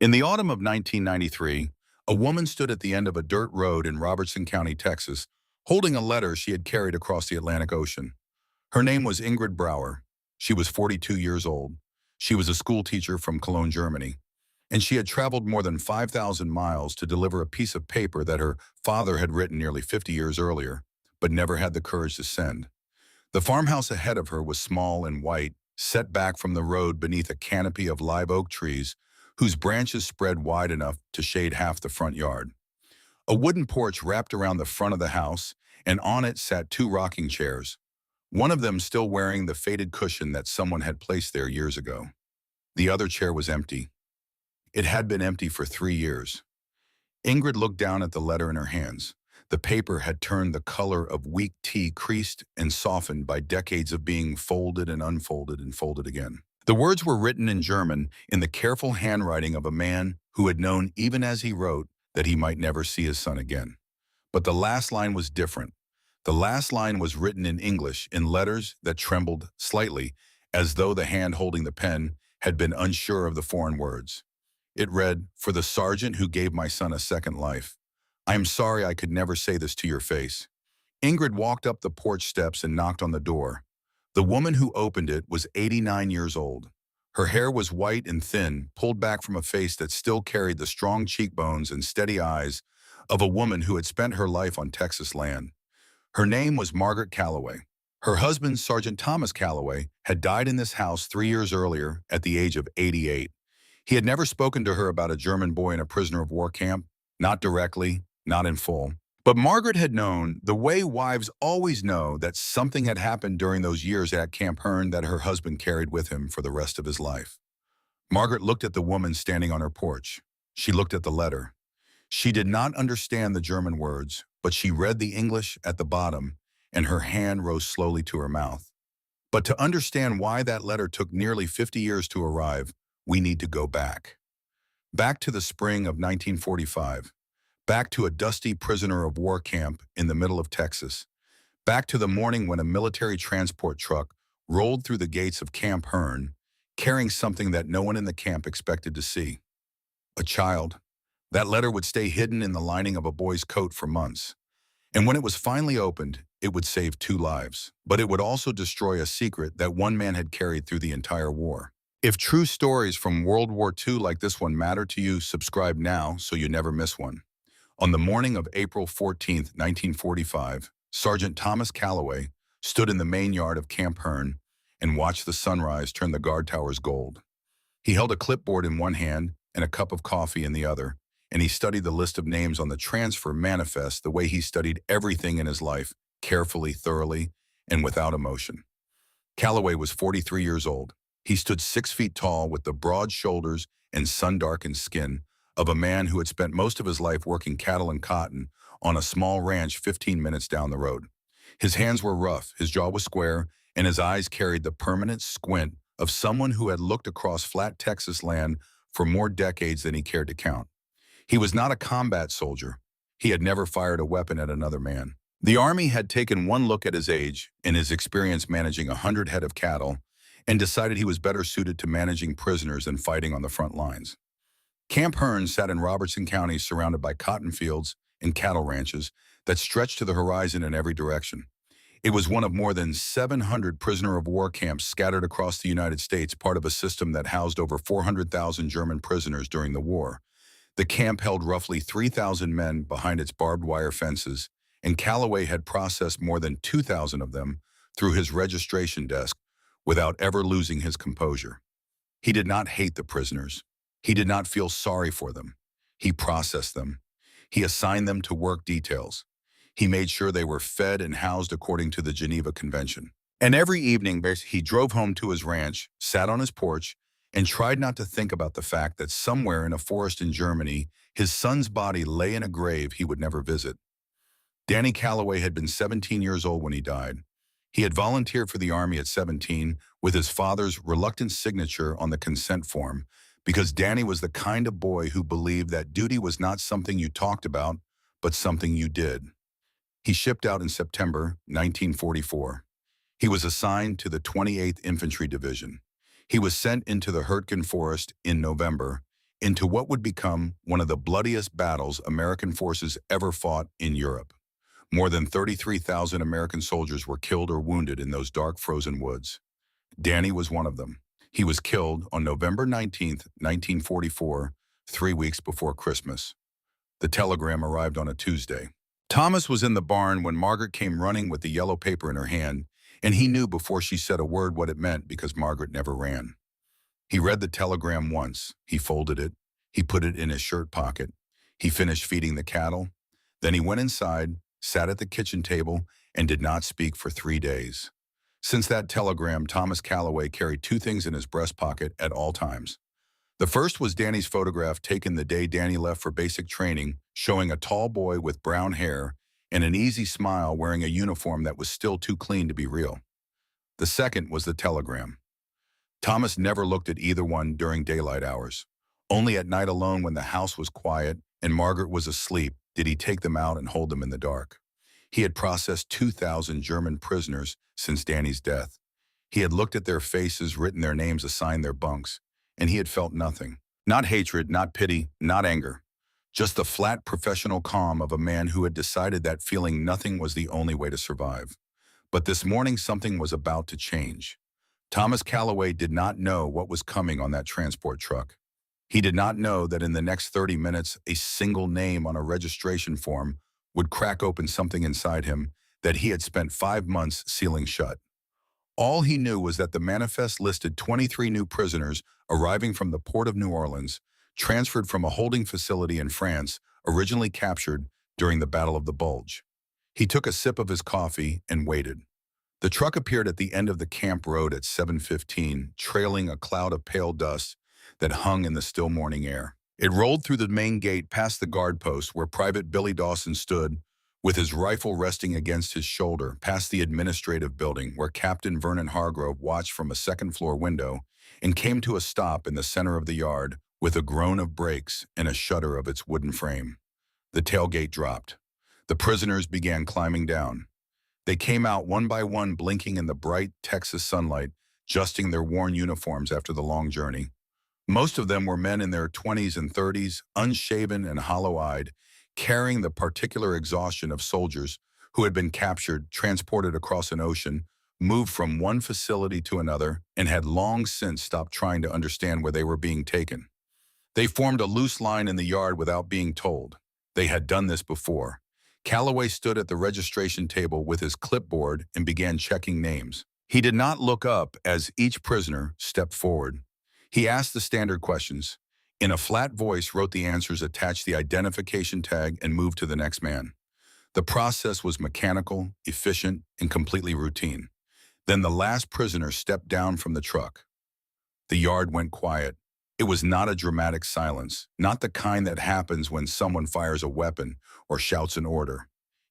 In the autumn of 1993, a woman stood at the end of a dirt road in Robertson County, Texas, holding a letter she had carried across the Atlantic Ocean. Her name was Ingrid Brower. She was 42 years old. She was a school teacher from Cologne, Germany, and she had traveled more than 5,000 miles to deliver a piece of paper that her father had written nearly 50 years earlier, but never had the courage to send. The farmhouse ahead of her was small and white, set back from the road beneath a canopy of live oak trees whose branches spread wide enough to shade half the front yard. A wooden porch wrapped around the front of the house, and on it sat two rocking chairs, one of them still wearing the faded cushion that someone had placed there years ago. The other chair was empty. It had been empty for 3 years. Ingrid looked down at the letter in her hands. The paper had turned the color of weak tea, creased and softened by decades of being folded and folded again. The words were written in German in the careful handwriting of a man who had known, even as he wrote, that he might never see his son again. But the last line was different. The last line was written in English in letters that trembled slightly, as though the hand holding the pen had been unsure of the foreign words. It read, "For the sergeant who gave my son a second life. I am sorry I could never say this to your face." Ingrid walked up the porch steps and knocked on the door. The woman who opened it was 89 years old. Her hair was white and thin, pulled back from a face that still carried the strong cheekbones and steady eyes of a woman who had spent her life on Texas land. Her name was Margaret Calloway. Her husband, Sergeant Thomas Calloway, had died in this house 3 years earlier at the age of 88. He had never spoken to her about a German boy in a prisoner of war camp, not directly, not in full. But Margaret had known, the way wives always know, that something had happened during those years at Camp Hearn that her husband carried with him for the rest of his life. Margaret looked at the woman standing on her porch. She looked at the letter. She did not understand the German words, but she read the English at the bottom, and her hand rose slowly to her mouth. But to understand why that letter took nearly 50 years to arrive, we need to go back. Back to the spring of 1945. Back to a dusty prisoner of war camp in the middle of Texas. Back to the morning when a military transport truck rolled through the gates of Camp Hearn, carrying something that no one in the camp expected to see. A child. That letter would stay hidden in the lining of a boy's coat for months. And when it was finally opened, it would save 2 lives. But it would also destroy a secret that one man had carried through the entire war. If true stories from World War II like this one matter to you, subscribe now so you never miss one. On the morning of April 14, 1945, Sergeant Thomas Calloway stood in the main yard of Camp Hearn and watched the sunrise turn the guard towers gold. He held a clipboard in one hand and a cup of coffee in the other, and he studied the list of names on the transfer manifest the way he studied everything in his life, carefully, thoroughly, and without emotion. Calloway was 43 years old. He stood 6 feet tall with the broad shoulders and sun-darkened skin of a man who had spent most of his life working cattle and cotton on a small ranch 15 minutes down the road. His hands were rough, his jaw was square, and his eyes carried the permanent squint of someone who had looked across flat Texas land for more decades than he cared to count. He was not a combat soldier. He had never fired a weapon at another man. The Army had taken one look at his age and his experience managing 100 head of cattle and decided he was better suited to managing prisoners than fighting on the front lines. Camp Hearn sat in Robertson County, surrounded by cotton fields and cattle ranches that stretched to the horizon in every direction. It was one of more than 700 prisoner of war camps scattered across the United States, part of a system that housed over 400,000 German prisoners during the war. The camp held roughly 3,000 men behind its barbed wire fences, and Calloway had processed more than 2,000 of them through his registration desk without ever losing his composure. He did not hate the prisoners. He did not feel sorry for them. He processed them. He assigned them to work details. He made sure they were fed and housed according to the Geneva Convention. And every evening, he drove home to his ranch, sat on his porch, and tried not to think about the fact that somewhere in a forest in Germany, his son's body lay in a grave he would never visit. Danny Calloway had been 17 years old when he died. He had volunteered for the Army at 17 with his father's reluctant signature on the consent form, because Danny was the kind of boy who believed that duty was not something you talked about, but something you did. He shipped out in September 1944. He was assigned to the 28th Infantry Division. He was sent into the Hurtgen Forest in November, into what would become one of the bloodiest battles American forces ever fought in Europe. More than 33,000 American soldiers were killed or wounded in those dark frozen woods. Danny was one of them. He was killed on November 19th, 1944, 3 weeks before Christmas. The telegram arrived on a Tuesday. Thomas was in the barn when Margaret came running with the yellow paper in her hand, and he knew before she said a word what it meant because Margaret never ran. He read the telegram once. He folded it. He put it in his shirt pocket. He finished feeding the cattle. Then he went inside, sat at the kitchen table, and did not speak for 3 days. Since that telegram, Thomas Calloway carried two things in his breast pocket at all times. The first was Danny's photograph taken the day Danny left for basic training, showing a tall boy with brown hair and an easy smile wearing a uniform that was still too clean to be real. The second was the telegram. Thomas never looked at either one during daylight hours. Only at night alone when the house was quiet and Margaret was asleep did he take them out and hold them in the dark. He had processed 2,000 German prisoners since Danny's death. He had looked at their faces, written their names, assigned their bunks, and he had felt nothing. Not hatred, not pity, not anger. Just the flat professional calm of a man who had decided that feeling nothing was the only way to survive. But this morning something was about to change. Thomas Calloway did not know what was coming on that transport truck. He did not know that in the next 30 minutes, a single name on a registration form would crack open something inside him that he had spent 5 months sealing shut. All he knew was that the manifest listed 23 new prisoners arriving from the port of New Orleans, transferred from a holding facility in France, originally captured during the Battle of the Bulge. He took a sip of his coffee and waited. The truck appeared at the end of the camp road at 7:15, trailing a cloud of pale dust that hung in the still morning air. It rolled through the main gate past the guard post where Private Billy Dawson stood, with his rifle resting against his shoulder, past the administrative building where Captain Vernon Hargrove watched from a second-floor window, and came to a stop in the center of the yard with a groan of brakes and a shudder of its wooden frame. The tailgate dropped. The prisoners began climbing down. They came out one by one, blinking in the bright Texas sunlight, adjusting their worn uniforms after the long journey. Most of them were men in their 20s and 30s, unshaven and hollow-eyed, carrying the particular exhaustion of soldiers who had been captured, transported across an ocean, moved from one facility to another, and had long since stopped trying to understand where they were being taken. They formed a loose line in the yard without being told. They had done this before. Calloway stood at the registration table with his clipboard and began checking names. He did not look up as each prisoner stepped forward. He asked the standard questions. In a flat voice, wrote the answers, attached the identification tag, and moved to the next man. The process was mechanical, efficient, and completely routine. Then the last prisoner stepped down from the truck. The yard went quiet. It was not a dramatic silence, not the kind that happens when someone fires a weapon or shouts an order.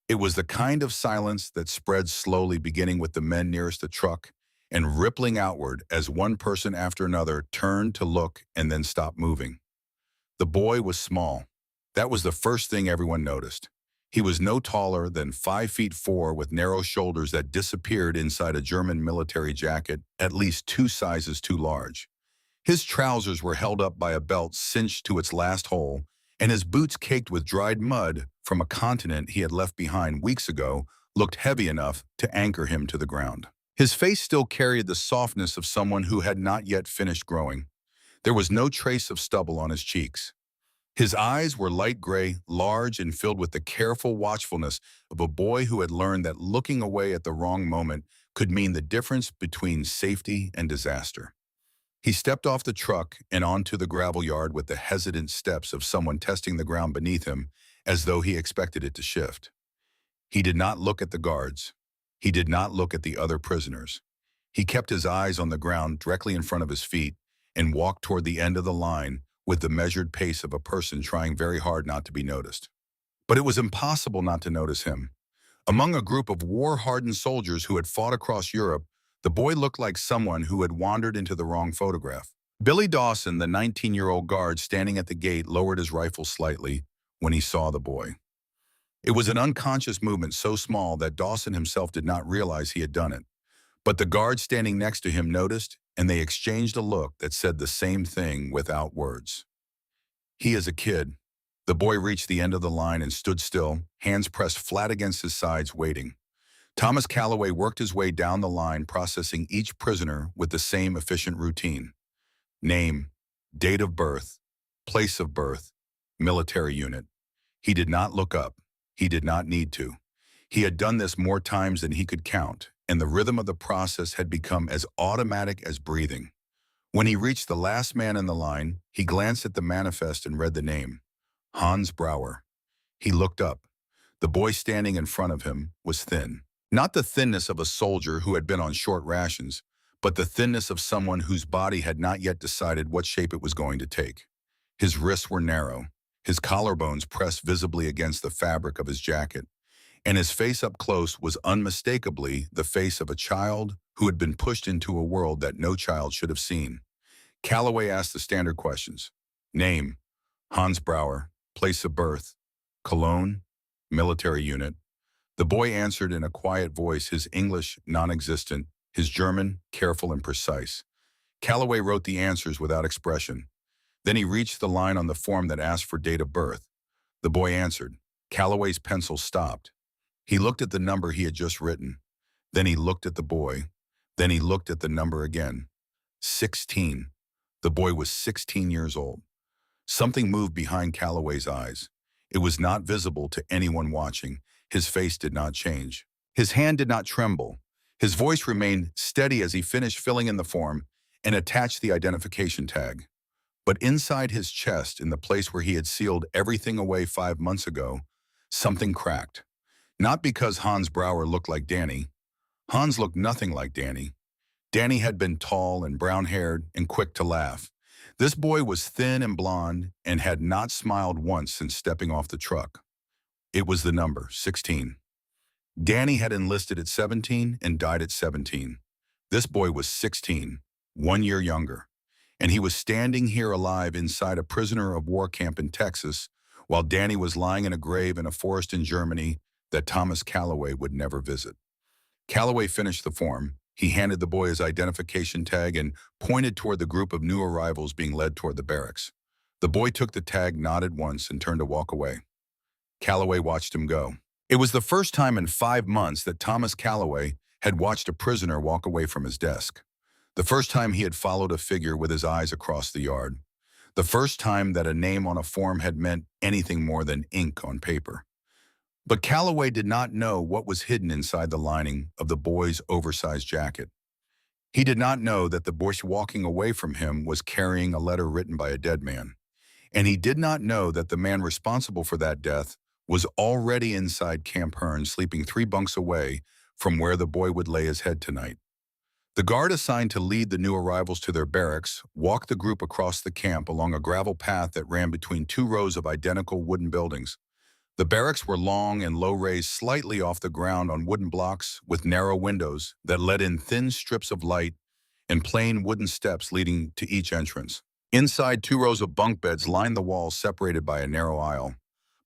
It was the kind of silence that spreads slowly, beginning with the men nearest the truck and rippling outward as one person after another turned to look and then stopped moving. The boy was small. That was the first thing everyone noticed. He was no taller than 5'4" with narrow shoulders that disappeared inside a German military jacket, at least 2 sizes too large. His trousers were held up by a belt cinched to its last hole, and his boots, caked with dried mud from a continent he had left behind weeks ago, looked heavy enough to anchor him to the ground. His face still carried the softness of someone who had not yet finished growing. There was no trace of stubble on his cheeks. His eyes were light gray, large, and filled with the careful watchfulness of a boy who had learned that looking away at the wrong moment could mean the difference between safety and disaster. He stepped off the truck and onto the gravel yard with the hesitant steps of someone testing the ground beneath him, as though he expected it to shift. He did not look at the guards. He did not look at the other prisoners. He kept his eyes on the ground directly in front of his feet and walked toward the end of the line with the measured pace of a person trying very hard not to be noticed. But it was impossible not to notice him. Among a group of war-hardened soldiers who had fought across Europe, the boy looked like someone who had wandered into the wrong photograph. Billy Dawson, the 19-year-old guard standing at the gate, lowered his rifle slightly when he saw the boy. It was an unconscious movement so small that Dawson himself did not realize he had done it. But the guard standing next to him noticed, and they exchanged a look that said the same thing without words. He is a kid. The boy reached the end of the line and stood still, hands pressed flat against his sides, waiting. Thomas Calloway worked his way down the line, processing each prisoner with the same efficient routine. Name, date of birth, place of birth, military unit. He did not look up. He did not need to. He had done this more times than he could count, and the rhythm of the process had become as automatic as breathing. When he reached the last man in the line, he glanced at the manifest and read the name, Hans Brauer. He looked up. The boy standing in front of him was thin. Not the thinness of a soldier who had been on short rations, but the thinness of someone whose body had not yet decided what shape it was going to take. His wrists were narrow, his collarbones pressed visibly against the fabric of his jacket, and his face up close was unmistakably the face of a child who had been pushed into a world that no child should have seen. Calloway asked the standard questions. Name, Hans Brauer. Place of birth, Cologne, military unit. The boy answered in a quiet voice, his English non-existent, his German careful and precise. Calloway wrote the answers without expression. Then he reached the line on the form that asked for date of birth. The boy answered. Calloway's pencil stopped. He looked at the number he had just written. Then he looked at the boy. Then he looked at the number again. 16. The boy was 16 years old. Something moved behind Calloway's eyes. It was not visible to anyone watching. His face did not change. His hand did not tremble. His voice remained steady as he finished filling in the form and attached the identification tag. But inside his chest, in the place where he had sealed everything away 5 months ago, something cracked. Not because Hans Brauer looked like Danny. Hans looked nothing like Danny. Danny had been tall and brown-haired and quick to laugh. This boy was thin and blond and had not smiled once since stepping off the truck. It was the number, 16. Danny had enlisted at 17 and died at 17. This boy was 16, 1 year younger, and he was standing here alive inside a prisoner of war camp in Texas, while Danny was lying in a grave in a forest in Germany that Thomas Calloway would never visit. Calloway finished the form. He handed the boy his identification tag and pointed toward the group of new arrivals being led toward the barracks. The boy took the tag, nodded once, and turned to walk away. Calloway watched him go. It was the first time in 5 months that Thomas Calloway had watched a prisoner walk away from his desk. The first time he had followed a figure with his eyes across the yard. The first time that a name on a form had meant anything more than ink on paper. But Calloway did not know what was hidden inside the lining of the boy's oversized jacket. He did not know that the boy walking away from him was carrying a letter written by a dead man. And he did not know that the man responsible for that death was already inside Camp Hearn, sleeping 3 bunks away from where the boy would lay his head tonight. The guard assigned to lead the new arrivals to their barracks walked the group across the camp along a gravel path that ran between 2 rows of identical wooden buildings. The barracks were long and low, raised slightly off the ground on wooden blocks with narrow windows that let in thin strips of light and plain wooden steps leading to each entrance. Inside, 2 rows of bunk beds lined the walls, separated by a narrow aisle.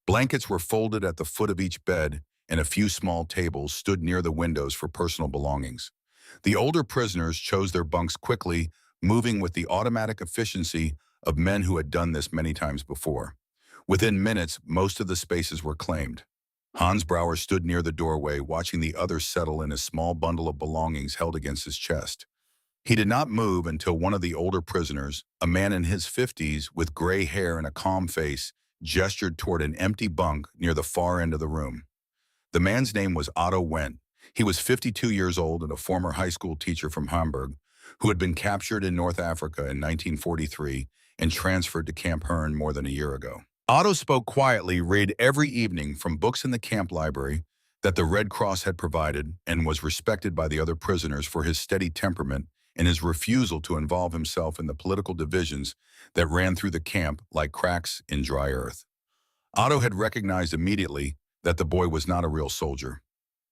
Blankets were folded at the foot of each bed, and a few small tables stood near the windows for personal belongings. The older prisoners chose their bunks quickly, moving with the automatic efficiency of men who had done this many times before. Within minutes, most of the spaces were claimed. Hans Brauer stood near the doorway, watching the others settle in a small bundle of belongings held against his chest. He did not move until one of the older prisoners, a man in his 50s with gray hair and a calm face, gestured toward an empty bunk near the far end of the room. The man's name was Otto Wendt. He was 52 years old and a former high school teacher from Hamburg who had been captured in North Africa in 1943 and transferred to Camp Hearn more than a year ago. Otto spoke quietly, read every evening from books in the camp library that the Red Cross had provided, and was respected by the other prisoners for his steady temperament and his refusal to involve himself in the political divisions that ran through the camp like cracks in dry earth. Otto had recognized immediately that the boy was not a real soldier.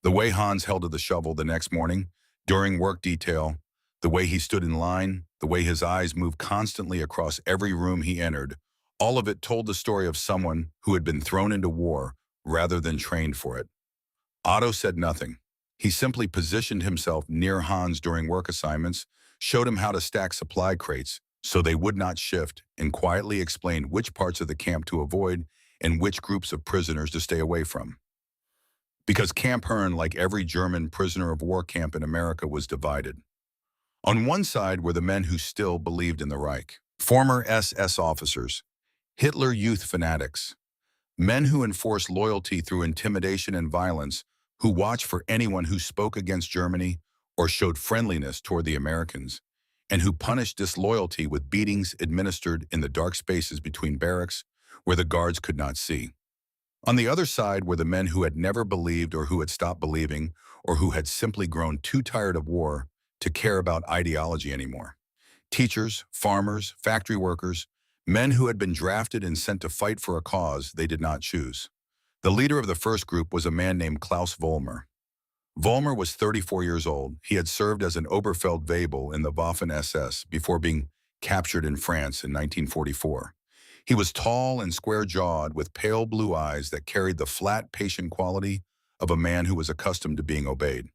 The way Hans held to the shovel the next morning, during work detail, the way he stood in line, the way his eyes moved constantly across every room he entered, all of it told the story of someone who had been thrown into war rather than trained for it. Otto said nothing. He simply positioned himself near Hans during work assignments, showed him how to stack supply crates, so they would not shift, and quietly explained which parts of the camp to avoid and which groups of prisoners to stay away from. Because Camp Herne, like every German prisoner of war camp in America, was divided. On one side were the men who still believed in the Reich, former SS officers, Hitler Youth fanatics, men who enforced loyalty through intimidation and violence, who watched for anyone who spoke against Germany or showed friendliness toward the Americans, and who punished disloyalty with beatings administered in the dark spaces between barracks where the guards could not see. On the other side were the men who had never believed or who had stopped believing or who had simply grown too tired of war to care about ideology anymore. Teachers, farmers, factory workers, men who had been drafted and sent to fight for a cause they did not choose. The leader of the first group was a man named Klaus Vollmer. Vollmer was 34 years old. He had served as an Oberfeldwebel in the Waffen-SS before being captured in France in 1944. He was tall and square-jawed with pale blue eyes that carried the flat, patient quality of a man who was accustomed to being obeyed.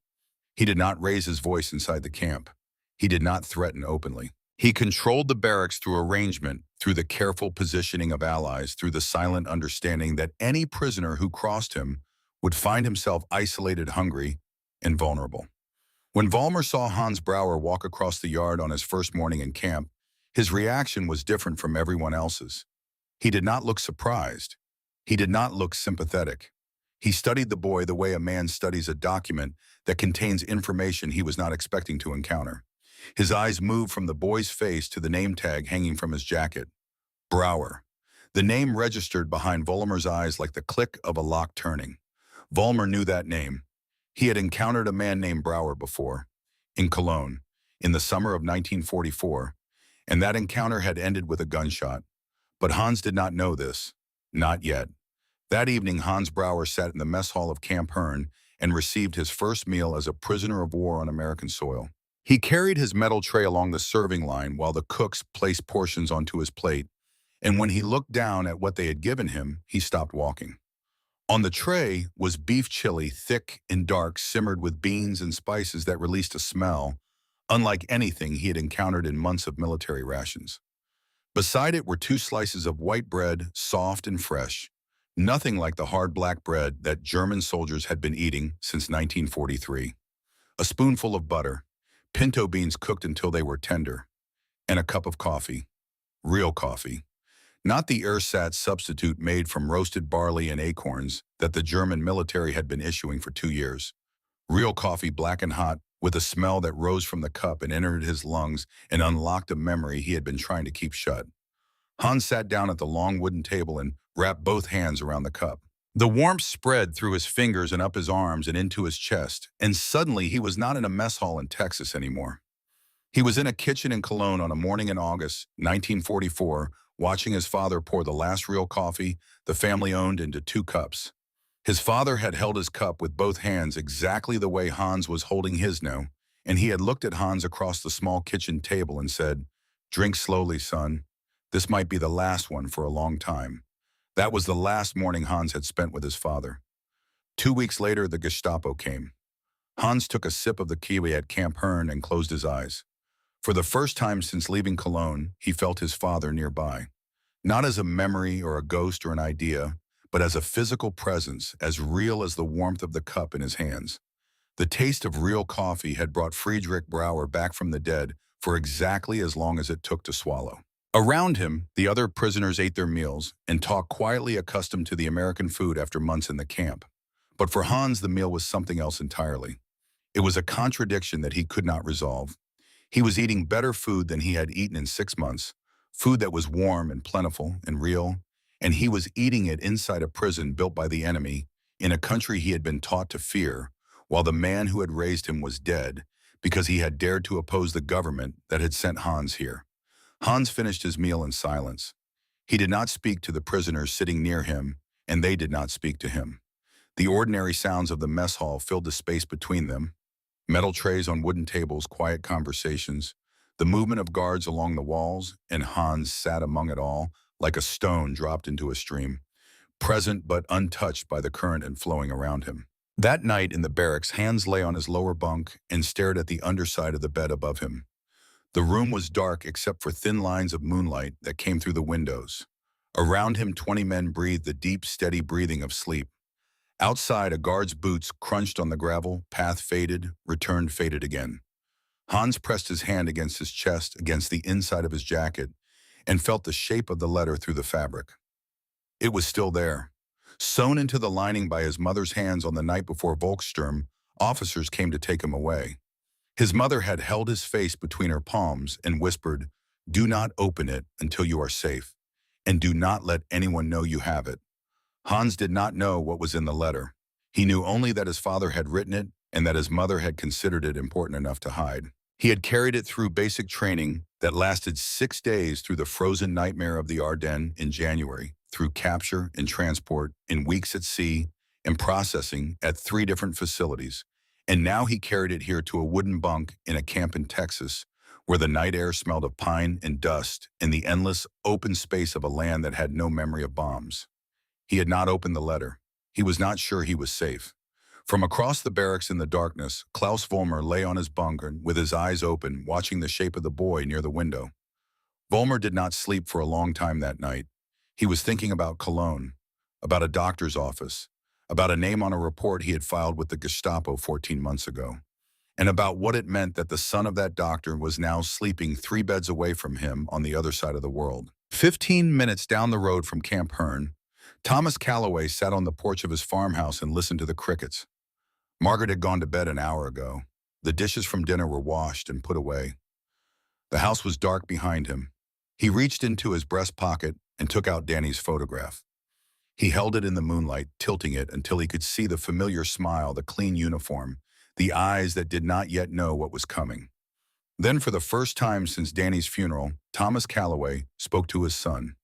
He did not raise his voice inside the camp. He did not threaten openly. He controlled the barracks through arrangement, through the careful positioning of allies, through the silent understanding that any prisoner who crossed him would find himself isolated, hungry, and vulnerable. When Vollmer saw Hans Brauer walk across the yard on his first morning in camp, his reaction was different from everyone else's. He did not look surprised. He did not look sympathetic. He studied the boy the way a man studies a document that contains information he was not expecting to encounter. His eyes moved from the boy's face to the name tag hanging from his jacket. Brauer. The name registered behind Vollmer's eyes like the click of a lock turning. Vollmer knew that name. He had encountered a man named Brauer before, in Cologne, in the summer of 1944, and that encounter had ended with a gunshot. But Hans did not know this. Not yet. That evening, Hans Brauer sat in the mess hall of Camp Herne and received his first meal as a prisoner of war on American soil. He carried his metal tray along the serving line while the cooks placed portions onto his plate, and when he looked down at what they had given him, he stopped walking. On the tray was beef chili, thick and dark, simmered with beans and spices that released a smell unlike anything he had encountered in months of military rations. Beside it were 2 slices of white bread, soft and fresh, nothing like the hard black bread that German soldiers had been eating since 1943. A spoonful of butter, pinto beans cooked until they were tender, and a cup of coffee. Real coffee. Not the ersatz substitute made from roasted barley and acorns that the German military had been issuing for 2 years. Real coffee, black and hot, with a smell that rose from the cup and entered his lungs and unlocked a memory he had been trying to keep shut. Hans sat down at the long wooden table and wrapped both hands around the cup. The warmth spread through his fingers and up his arms and into his chest, and suddenly he was not in a mess hall in Texas anymore. He was in a kitchen in Cologne on a morning in August 1944, watching his father pour the last real coffee the family owned into 2 cups. His father had held his cup with both hands exactly the way Hans was holding his now, and he had looked at Hans across the small kitchen table and said, "Drink slowly, son. This might be the last one for a long time." That was the last morning Hans had spent with his father. 2 weeks later, the Gestapo came. Hans took a sip of the kiwi at Camp Herne and closed his eyes. For the first time since leaving Cologne, he felt his father nearby. Not as a memory or a ghost or an idea, but as a physical presence, as real as the warmth of the cup in his hands. The taste of real coffee had brought Friedrich Brauer back from the dead for exactly as long as it took to swallow. Around him, the other prisoners ate their meals and talked quietly, accustomed to the American food after months in the camp. But for Hans, the meal was something else entirely. It was a contradiction that he could not resolve. He was eating better food than he had eaten in 6 months, food that was warm and plentiful and real, and he was eating it inside a prison built by the enemy in a country he had been taught to fear, while the man who had raised him was dead because he had dared to oppose the government that had sent Hans here. Hans finished his meal in silence. He did not speak to the prisoners sitting near him, and they did not speak to him. The ordinary sounds of the mess hall filled the space between them. Metal trays on wooden tables, quiet conversations, the movement of guards along the walls, and Hans sat among it all like a stone dropped into a stream, present but untouched by the current and flowing around him. That night in the barracks, Hans lay on his lower bunk and stared at the underside of the bed above him. The room was dark except for thin lines of moonlight that came through the windows. Around him, 20 men breathed the deep, steady breathing of sleep. Outside, a guard's boots crunched on the gravel, path faded, returned faded again. Hans pressed his hand against his chest, against the inside of his jacket, and felt the shape of the letter through the fabric. It was still there. Sewn into the lining by his mother's hands on the night before Volkssturm, officers came to take him away. His mother had held his face between her palms and whispered, "Do not open it until you are safe, and do not let anyone know you have it." Hans did not know what was in the letter. He knew only that his father had written it and that his mother had considered it important enough to hide. He had carried it through basic training that lasted 6 days, through the frozen nightmare of the Ardennes in January, through capture and transport in weeks at sea, and processing at 3 different facilities. And now he carried it here to a wooden bunk in a camp in Texas, where the night air smelled of pine and dust, in the endless open space of a land that had no memory of bombs. He had not opened the letter. He was not sure he was safe. From across the barracks in the darkness, Klaus Vollmer lay on his bunk with his eyes open, watching the shape of the boy near the window. Vollmer did not sleep for a long time that night. He was thinking about Cologne, about a doctor's office, about a name on a report he had filed with the Gestapo 14 months ago, and about what it meant that the son of that doctor was now sleeping 3 beds away from him on the other side of the world. 15 minutes down the road from Camp Hearn, Thomas Calloway sat on the porch of his farmhouse and listened to the crickets. Margaret had gone to bed an hour ago. The dishes from dinner were washed and put away. The house was dark behind him. He reached into his breast pocket and took out Danny's photograph. He held it in the moonlight, tilting it until he could see the familiar smile, the clean uniform, the eyes that did not yet know what was coming. Then, for the first time since Danny's funeral, Thomas Calloway spoke to his son.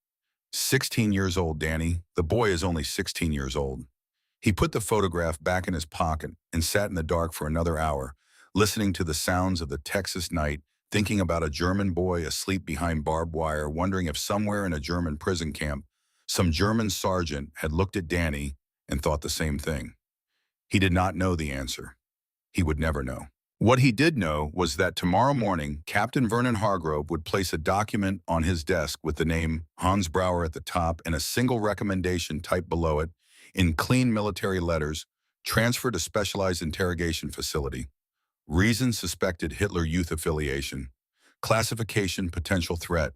16 years old, Danny. The boy is only 16 years old. He put the photograph back in his pocket and sat in the dark for another hour, listening to the sounds of the Texas night, thinking about a German boy asleep behind barbed wire, wondering if somewhere in a German prison camp, some German sergeant had looked at Danny and thought the same thing. He did not know the answer. He would never know. What he did know was that tomorrow morning, Captain Vernon Hargrove would place a document on his desk with the name Hans Brauer at the top and a single recommendation typed below it in clean military letters: transfer to specialized interrogation facility. Reason: suspected Hitler Youth affiliation. Classification: potential threat.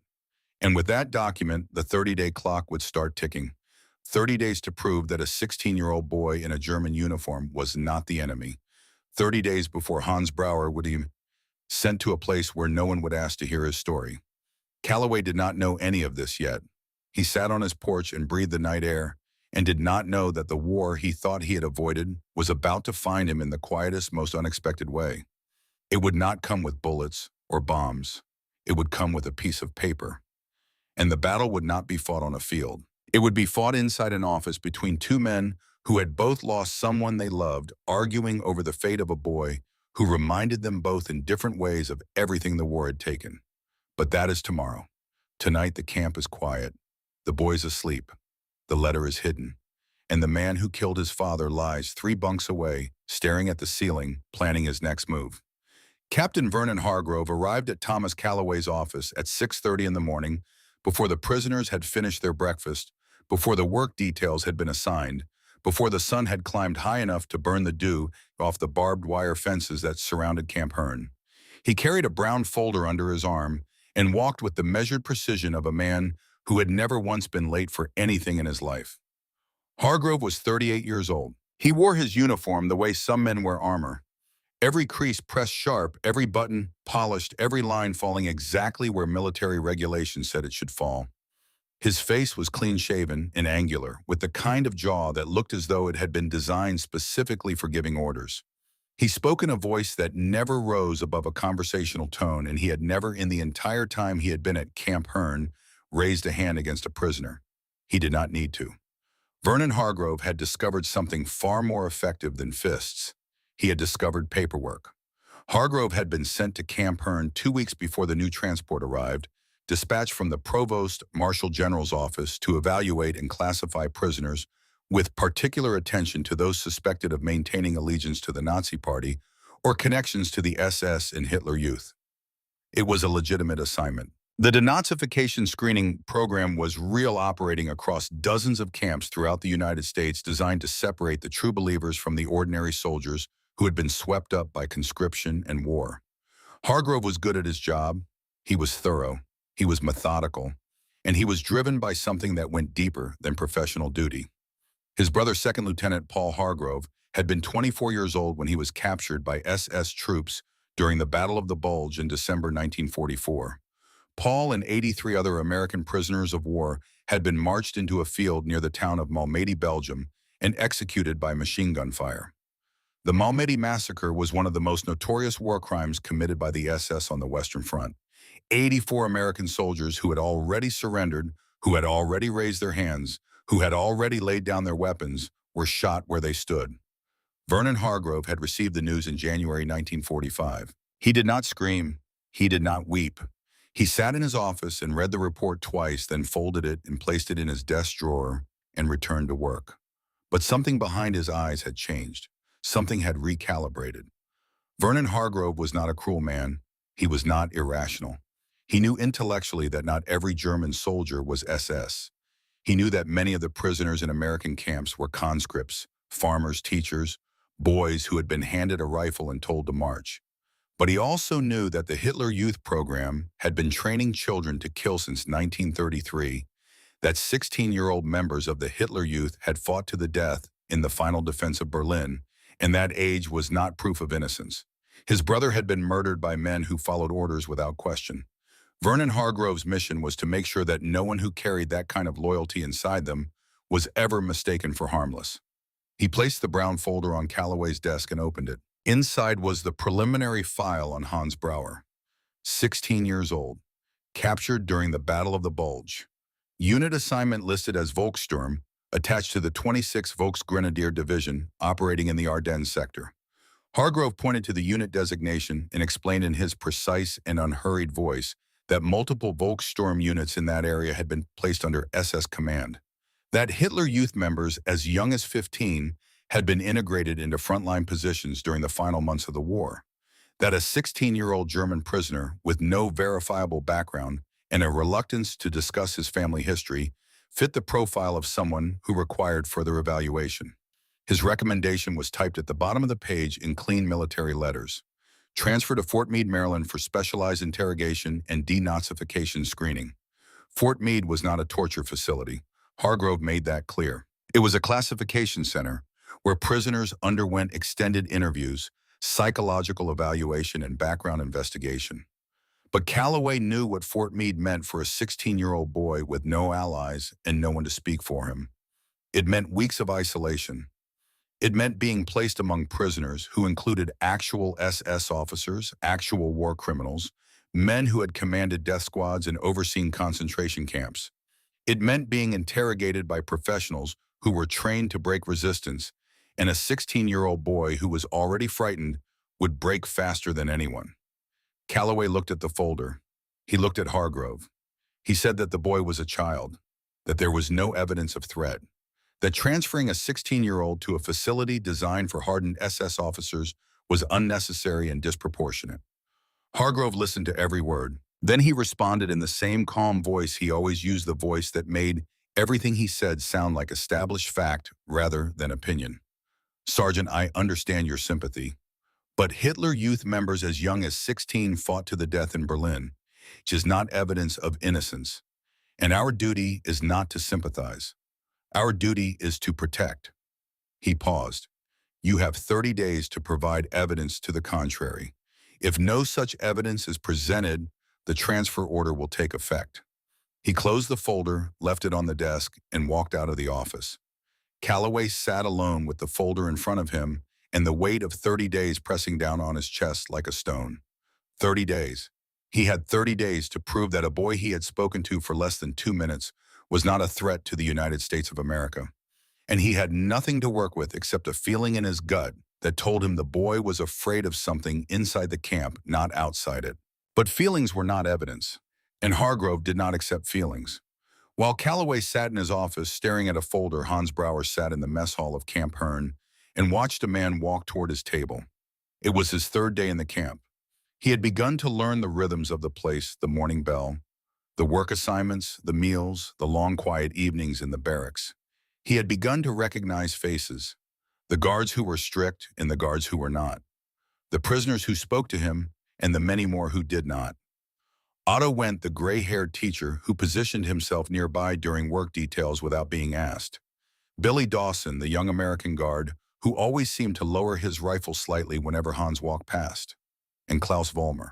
And with that document, the 30-day clock would start ticking. 30 days to prove that a 16-year-old boy in a German uniform was not the enemy. 30 days before Hans Brauer would be sent to a place where no one would ask to hear his story. Calloway did not know any of this yet. He sat on his porch and breathed the night air, and did not know that the war he thought he had avoided was about to find him in the quietest, most unexpected way. It would not come with bullets or bombs. It would come with a piece of paper. And the battle would not be fought on a field. It would be fought inside an office between 2 men who had both lost someone they loved, arguing over the fate of a boy who reminded them both in different ways of everything the war had taken. But that is tomorrow. Tonight the camp is quiet. The boy's asleep. The letter is hidden. And the man who killed his father lies 3 bunks away, staring at the ceiling, planning his next move. Captain Vernon Hargrove arrived at Thomas Calloway's office at 6:30 in the morning, before the prisoners had finished their breakfast, before the work details had been assigned, before the sun had climbed high enough to burn the dew off the barbed wire fences that surrounded Camp Hearn. He carried a brown folder under his arm and walked with the measured precision of a man who had never once been late for anything in his life. Hargrove was 38 years old. He wore his uniform the way some men wear armor. Every crease pressed sharp, every button polished, every line falling exactly where military regulations said it should fall. His face was clean-shaven and angular, with the kind of jaw that looked as though it had been designed specifically for giving orders. He spoke in a voice that never rose above a conversational tone, and he had never, in the entire time he had been at Camp Hearn, raised a hand against a prisoner. He did not need to. Vernon Hargrove had discovered something far more effective than fists. He had discovered paperwork. Hargrove had been sent to Camp Hearn 2 weeks before the new transport arrived, dispatched from the Provost Marshal General's office to evaluate and classify prisoners, with particular attention to those suspected of maintaining allegiance to the Nazi Party or connections to the SS and Hitler Youth. It was a legitimate assignment. The denazification screening program was real, operating across dozens of camps throughout the United States, designed to separate the true believers from the ordinary soldiers who had been swept up by conscription and war. Hargrove was good at his job. He was thorough. He was methodical. And he was driven by something that went deeper than professional duty. His brother, Second Lieutenant Paul Hargrove, had been 24 years old when he was captured by SS troops during the Battle of the Bulge in December 1944. Paul and 83 other American prisoners of war had been marched into a field near the town of Malmedy, Belgium, and executed by machine gun fire. The Malmedy massacre was one of the most notorious war crimes committed by the SS on the Western Front. 84 American soldiers who had already surrendered, who had already raised their hands, who had already laid down their weapons, were shot where they stood. Vernon Hargrove had received the news in January 1945. He did not scream. He did not weep. He sat in his office and read the report twice, then folded it and placed it in his desk drawer and returned to work. But something behind his eyes had changed. Something had recalibrated. Vernon Hargrove was not a cruel man. He was not irrational. He knew intellectually that not every German soldier was SS. He knew that many of the prisoners in American camps were conscripts, farmers, teachers, boys who had been handed a rifle and told to march. But he also knew that the Hitler Youth Program had been training children to kill since 1933, that 16-year-old members of the Hitler Youth had fought to the death in the final defense of Berlin, and that age was not proof of innocence. His brother had been murdered by men who followed orders without question. Vernon Hargrove's mission was to make sure that no one who carried that kind of loyalty inside them was ever mistaken for harmless. He placed the brown folder on Calloway's desk and opened it. Inside was the preliminary file on Hans Brauer, 16 years old, captured during the Battle of the Bulge. Unit assignment listed as Volkssturm, attached to the 26th Volksgrenadier Division, operating in the Ardennes sector. Hargrove pointed to the unit designation and explained in his precise and unhurried voice that multiple Volkssturm units in that area had been placed under SS command. That Hitler Youth members as young as 15 had been integrated into frontline positions during the final months of the war. That a 16-year-old German prisoner with no verifiable background and a reluctance to discuss his family history fit the profile of someone who required further evaluation. His recommendation was typed at the bottom of the page in clean military letters. Transfer to Fort Meade, Maryland for specialized interrogation and denazification screening. Fort Meade was not a torture facility. Hargrove made that clear. It was a classification center where prisoners underwent extended interviews, psychological evaluation, and background investigation. But Calloway knew what Fort Meade meant for a 16-year-old boy with no allies and no one to speak for him. It meant weeks of isolation. It meant being placed among prisoners who included actual SS officers, actual war criminals, men who had commanded death squads and overseen concentration camps. It meant being interrogated by professionals who were trained to break resistance, and a 16-year-old boy who was already frightened would break faster than anyone. Calloway looked at the folder. He looked at Hargrove. He said that the boy was a child, that there was no evidence of threat, that transferring a 16-year-old to a facility designed for hardened SS officers was unnecessary and disproportionate. Hargrove listened to every word. Then he responded in the same calm voice he always used, the voice that made everything he said sound like established fact rather than opinion. Sergeant, I understand your sympathy, but Hitler Youth members as young as 16 fought to the death in Berlin, which is not evidence of innocence. And our duty is not to sympathize. Our duty is to protect. He paused. You have 30 days to provide evidence to the contrary. If no such evidence is presented, the transfer order will take effect. He closed the folder, left it on the desk, and walked out of the office. Calloway sat alone with the folder in front of him and the weight of 30 days pressing down on his chest like a stone. 30 days. He had 30 days to prove that a boy he had spoken to for less than 2 minutes was not a threat to the United States of America. And he had nothing to work with except a feeling in his gut that told him the boy was afraid of something inside the camp, not outside it. But feelings were not evidence, and Hargrove did not accept feelings. While Calloway sat in his office staring at a folder, Hans Brauer sat in the mess hall of Camp Hearn and watched a man walk toward his table. It was his third day in the camp. He had begun to learn the rhythms of the place, the morning bell, the work assignments, the meals, the long quiet evenings in the barracks. He had begun to recognize faces, the guards who were strict and the guards who were not, the prisoners who spoke to him and the many more who did not. Otto went the gray-haired teacher who positioned himself nearby during work details without being asked. Billy Dawson, the young American guard, who always seemed to lower his rifle slightly whenever Hans walked past. And Klaus Vollmer,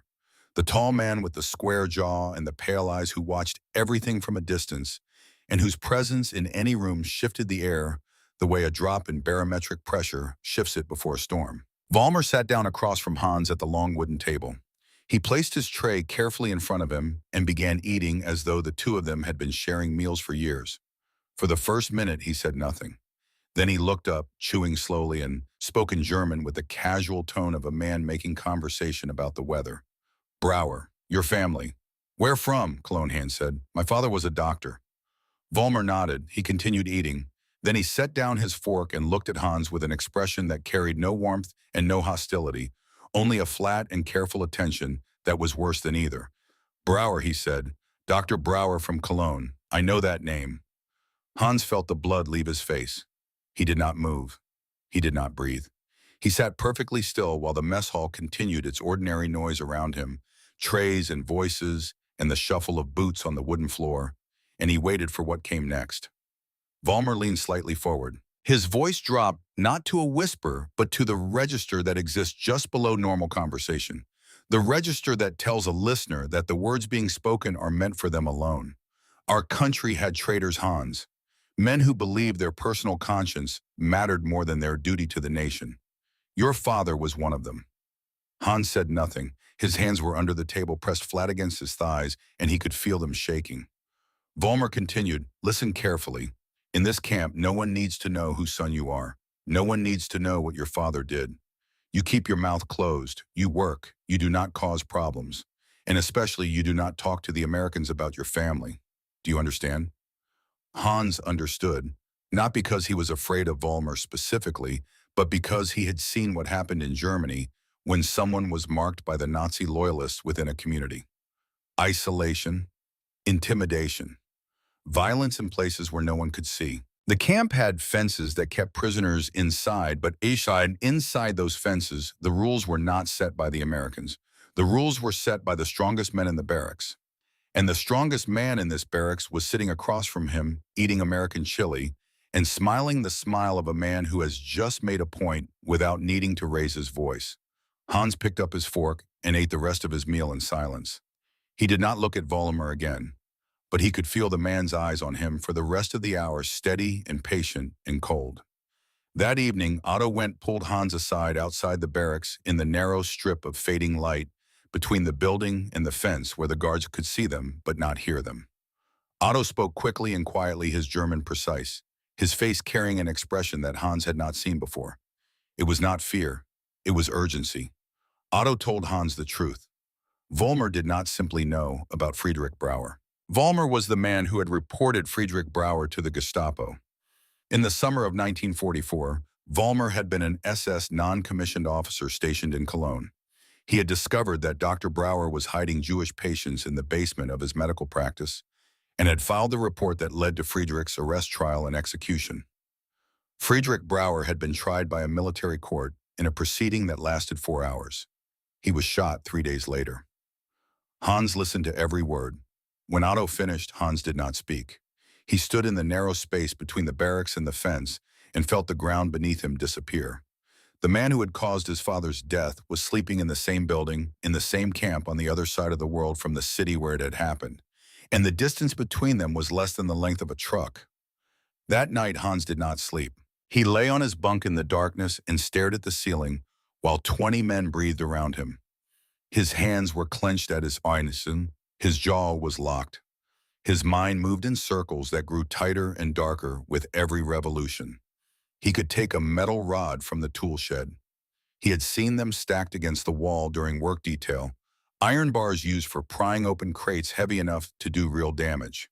the tall man with the square jaw and the pale eyes who watched everything from a distance and whose presence in any room shifted the air the way a drop in barometric pressure shifts it before a storm. Vollmer sat down across from Hans at the long wooden table. He placed his tray carefully in front of him and began eating as though the two of them had been sharing meals for years. For the first minute, he said nothing. Then he looked up, chewing slowly, and spoke in German with the casual tone of a man making conversation about the weather. "Brower, your family." "Where from?" Cologne said. "My father was a doctor." Vollmer nodded. He continued eating. Then he set down his fork and looked at Hans with an expression that carried no warmth and no hostility, only a flat and careful attention that was worse than either. "Brower," he said. "Dr. Brower from Cologne. I know that name." Hans felt the blood leave his face. He did not move. He did not breathe. He sat perfectly still while the mess hall continued its ordinary noise around him, trays and voices and the shuffle of boots on the wooden floor, and he waited for what came next. Vollmer leaned slightly forward. His voice dropped not to a whisper, but to the register that exists just below normal conversation. The register that tells a listener that the words being spoken are meant for them alone. Our country had traitors, Hans. Men who believed their personal conscience mattered more than their duty to the nation. Your father was one of them. Hans said nothing. His hands were under the table, pressed flat against his thighs, and he could feel them shaking. Vollmer continued, "Listen carefully. In this camp, no one needs to know whose son you are. No one needs to know what your father did. You keep your mouth closed. You work. You do not cause problems. And especially, you do not talk to the Americans about your family. Do you understand?" Hans understood, not because he was afraid of Vollmer specifically, but because he had seen what happened in Germany when someone was marked by the Nazi loyalists within a community. Isolation, intimidation, violence in places where no one could see. The camp had fences that kept prisoners inside, but inside those fences, the rules were not set by the Americans. The rules were set by the strongest men in the barracks. And the strongest man in this barracks was sitting across from him, eating American chili, and smiling the smile of a man who has just made a point without needing to raise his voice. Hans picked up his fork and ate the rest of his meal in silence. He did not look at Vollmer again, but he could feel the man's eyes on him for the rest of the hour, steady and patient and cold. That evening, Otto pulled Hans aside outside the barracks in the narrow strip of fading light between the building and the fence where the guards could see them but not hear them. Otto spoke quickly and quietly, his German precise, his face carrying an expression that Hans had not seen before. It was not fear, it was urgency. Otto told Hans the truth. Vollmer did not simply know about Friedrich Brauer. Vollmer was the man who had reported Friedrich Brauer to the Gestapo. In the summer of 1944, Vollmer had been an SS non-commissioned officer stationed in Cologne. He had discovered that Dr. Brauer was hiding Jewish patients in the basement of his medical practice and had filed the report that led to Friedrich's arrest, trial, and execution. Friedrich Brauer had been tried by a military court in a proceeding that lasted 4 hours. He was shot 3 days later. Hans listened to every word. When Otto finished, Hans did not speak. He stood in the narrow space between the barracks and the fence and felt the ground beneath him disappear. The man who had caused his father's death was sleeping in the same building, in the same camp on the other side of the world from the city where it had happened, and the distance between them was less than the length of a truck. That night, Hans did not sleep. He lay on his bunk in the darkness and stared at the ceiling while 20 men breathed around him. His hands were clenched at his eyes, his jaw was locked. His mind moved in circles that grew tighter and darker with every revolution. He could take a metal rod from the tool shed. He had seen them stacked against the wall during work detail, iron bars used for prying open crates heavy enough to do real damage.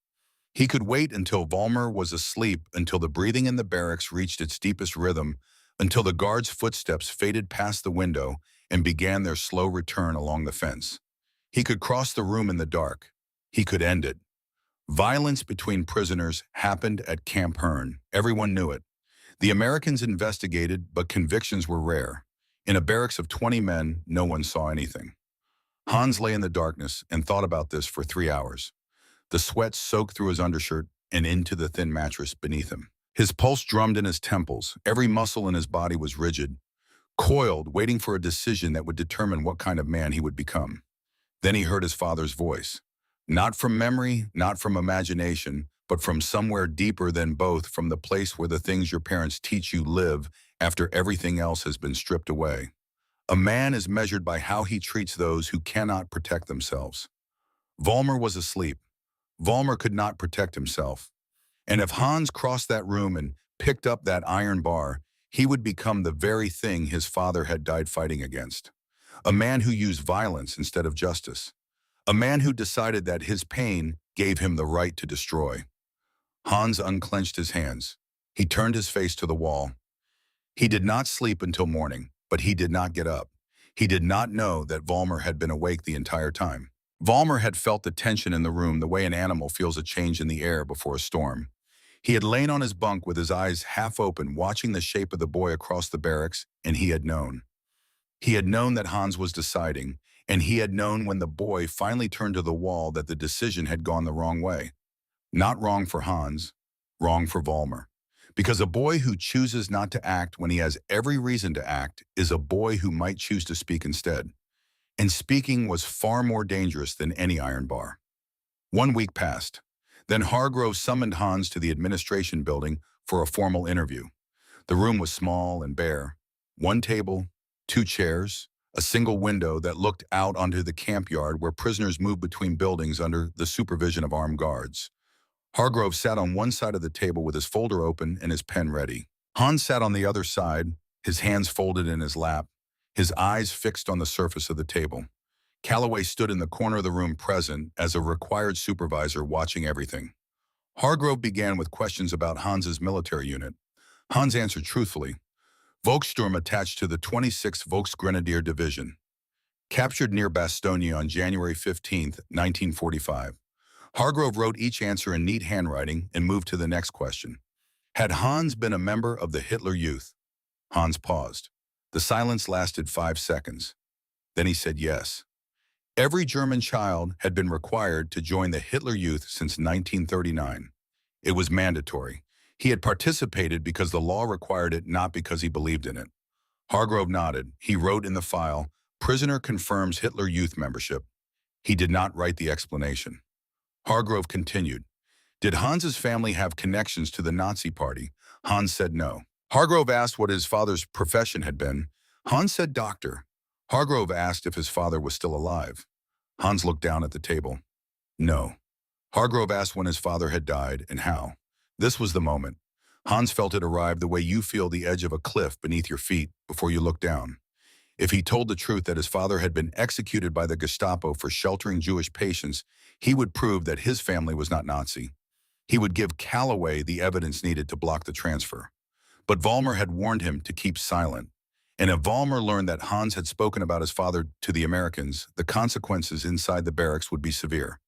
He could wait until Vollmer was asleep, until the breathing in the barracks reached its deepest rhythm, until the guard's footsteps faded past the window, and began their slow return along the fence. He could cross the room in the dark. He could end it. Violence between prisoners happened at Camp Hearn. Everyone knew it. The Americans investigated, but convictions were rare. In a barracks of 20 men, no one saw anything. Hans lay in the darkness and thought about this for 3 hours. The sweat soaked through his undershirt and into the thin mattress beneath him. His pulse drummed in his temples. Every muscle in his body was rigid, coiled, waiting for a decision that would determine what kind of man he would become. Then he heard his father's voice. Not from memory, not from imagination, but from somewhere deeper than both, from the place where the things your parents teach you live after everything else has been stripped away. A man is measured by how he treats those who cannot protect themselves. Volmer was asleep. Volmer could not protect himself. And if Hans crossed that room and picked up that iron bar, he would become the very thing his father had died fighting against. A man who used violence instead of justice. A man who decided that his pain gave him the right to destroy. Hans unclenched his hands. He turned his face to the wall. He did not sleep until morning, but he did not get up. He did not know that Volmer had been awake the entire time. Volmer had felt the tension in the room the way an animal feels a change in the air before a storm. He had lain on his bunk with his eyes half open, watching the shape of the boy across the barracks, and he had known. He had known that Hans was deciding, and he had known when the boy finally turned to the wall that the decision had gone the wrong way. Not wrong for Hans, wrong for Volmer. Because a boy who chooses not to act when he has every reason to act is a boy who might choose to speak instead. And speaking was far more dangerous than any iron bar. 1 week passed. Then Hargrove summoned Hans to the administration building for a formal interview. The room was small and bare. 1 table, 2 chairs, a single window that looked out onto the camp yard where prisoners moved between buildings under the supervision of armed guards. Hargrove sat on one side of the table with his folder open and his pen ready. Hans sat on the other side, his hands folded in his lap, his eyes fixed on the surface of the table. Calloway stood in the corner of the room present as a required supervisor watching everything. Hargrove began with questions about Hans's military unit. Hans answered truthfully. Volkssturm attached to the 26th Volksgrenadier Division. Captured near Bastogne on January 15, 1945. Hargrove wrote each answer in neat handwriting and moved to the next question. Had Hans been a member of the Hitler Youth? Hans paused. The silence lasted 5 seconds. Then he said yes. Every German child had been required to join the Hitler Youth since 1939. It was mandatory. He had participated because the law required it, not because he believed in it. Hargrove nodded. He wrote in the file, "Prisoner confirms Hitler Youth membership." He did not write the explanation. Hargrove continued. Did Hans's family have connections to the Nazi Party? Hans said no. Hargrove asked what his father's profession had been. Hans said doctor. Hargrove asked if his father was still alive. Hans looked down at the table. No. Hargrove asked when his father had died and how. This was the moment. Hans felt it arrive the way you feel the edge of a cliff beneath your feet before you look down. If he told the truth that his father had been executed by the Gestapo for sheltering Jewish patients, he would prove that his family was not Nazi. He would give Calloway the evidence needed to block the transfer. But Volmer had warned him to keep silent. And if Volmer learned that Hans had spoken about his father to the Americans, the consequences inside the barracks would be severe.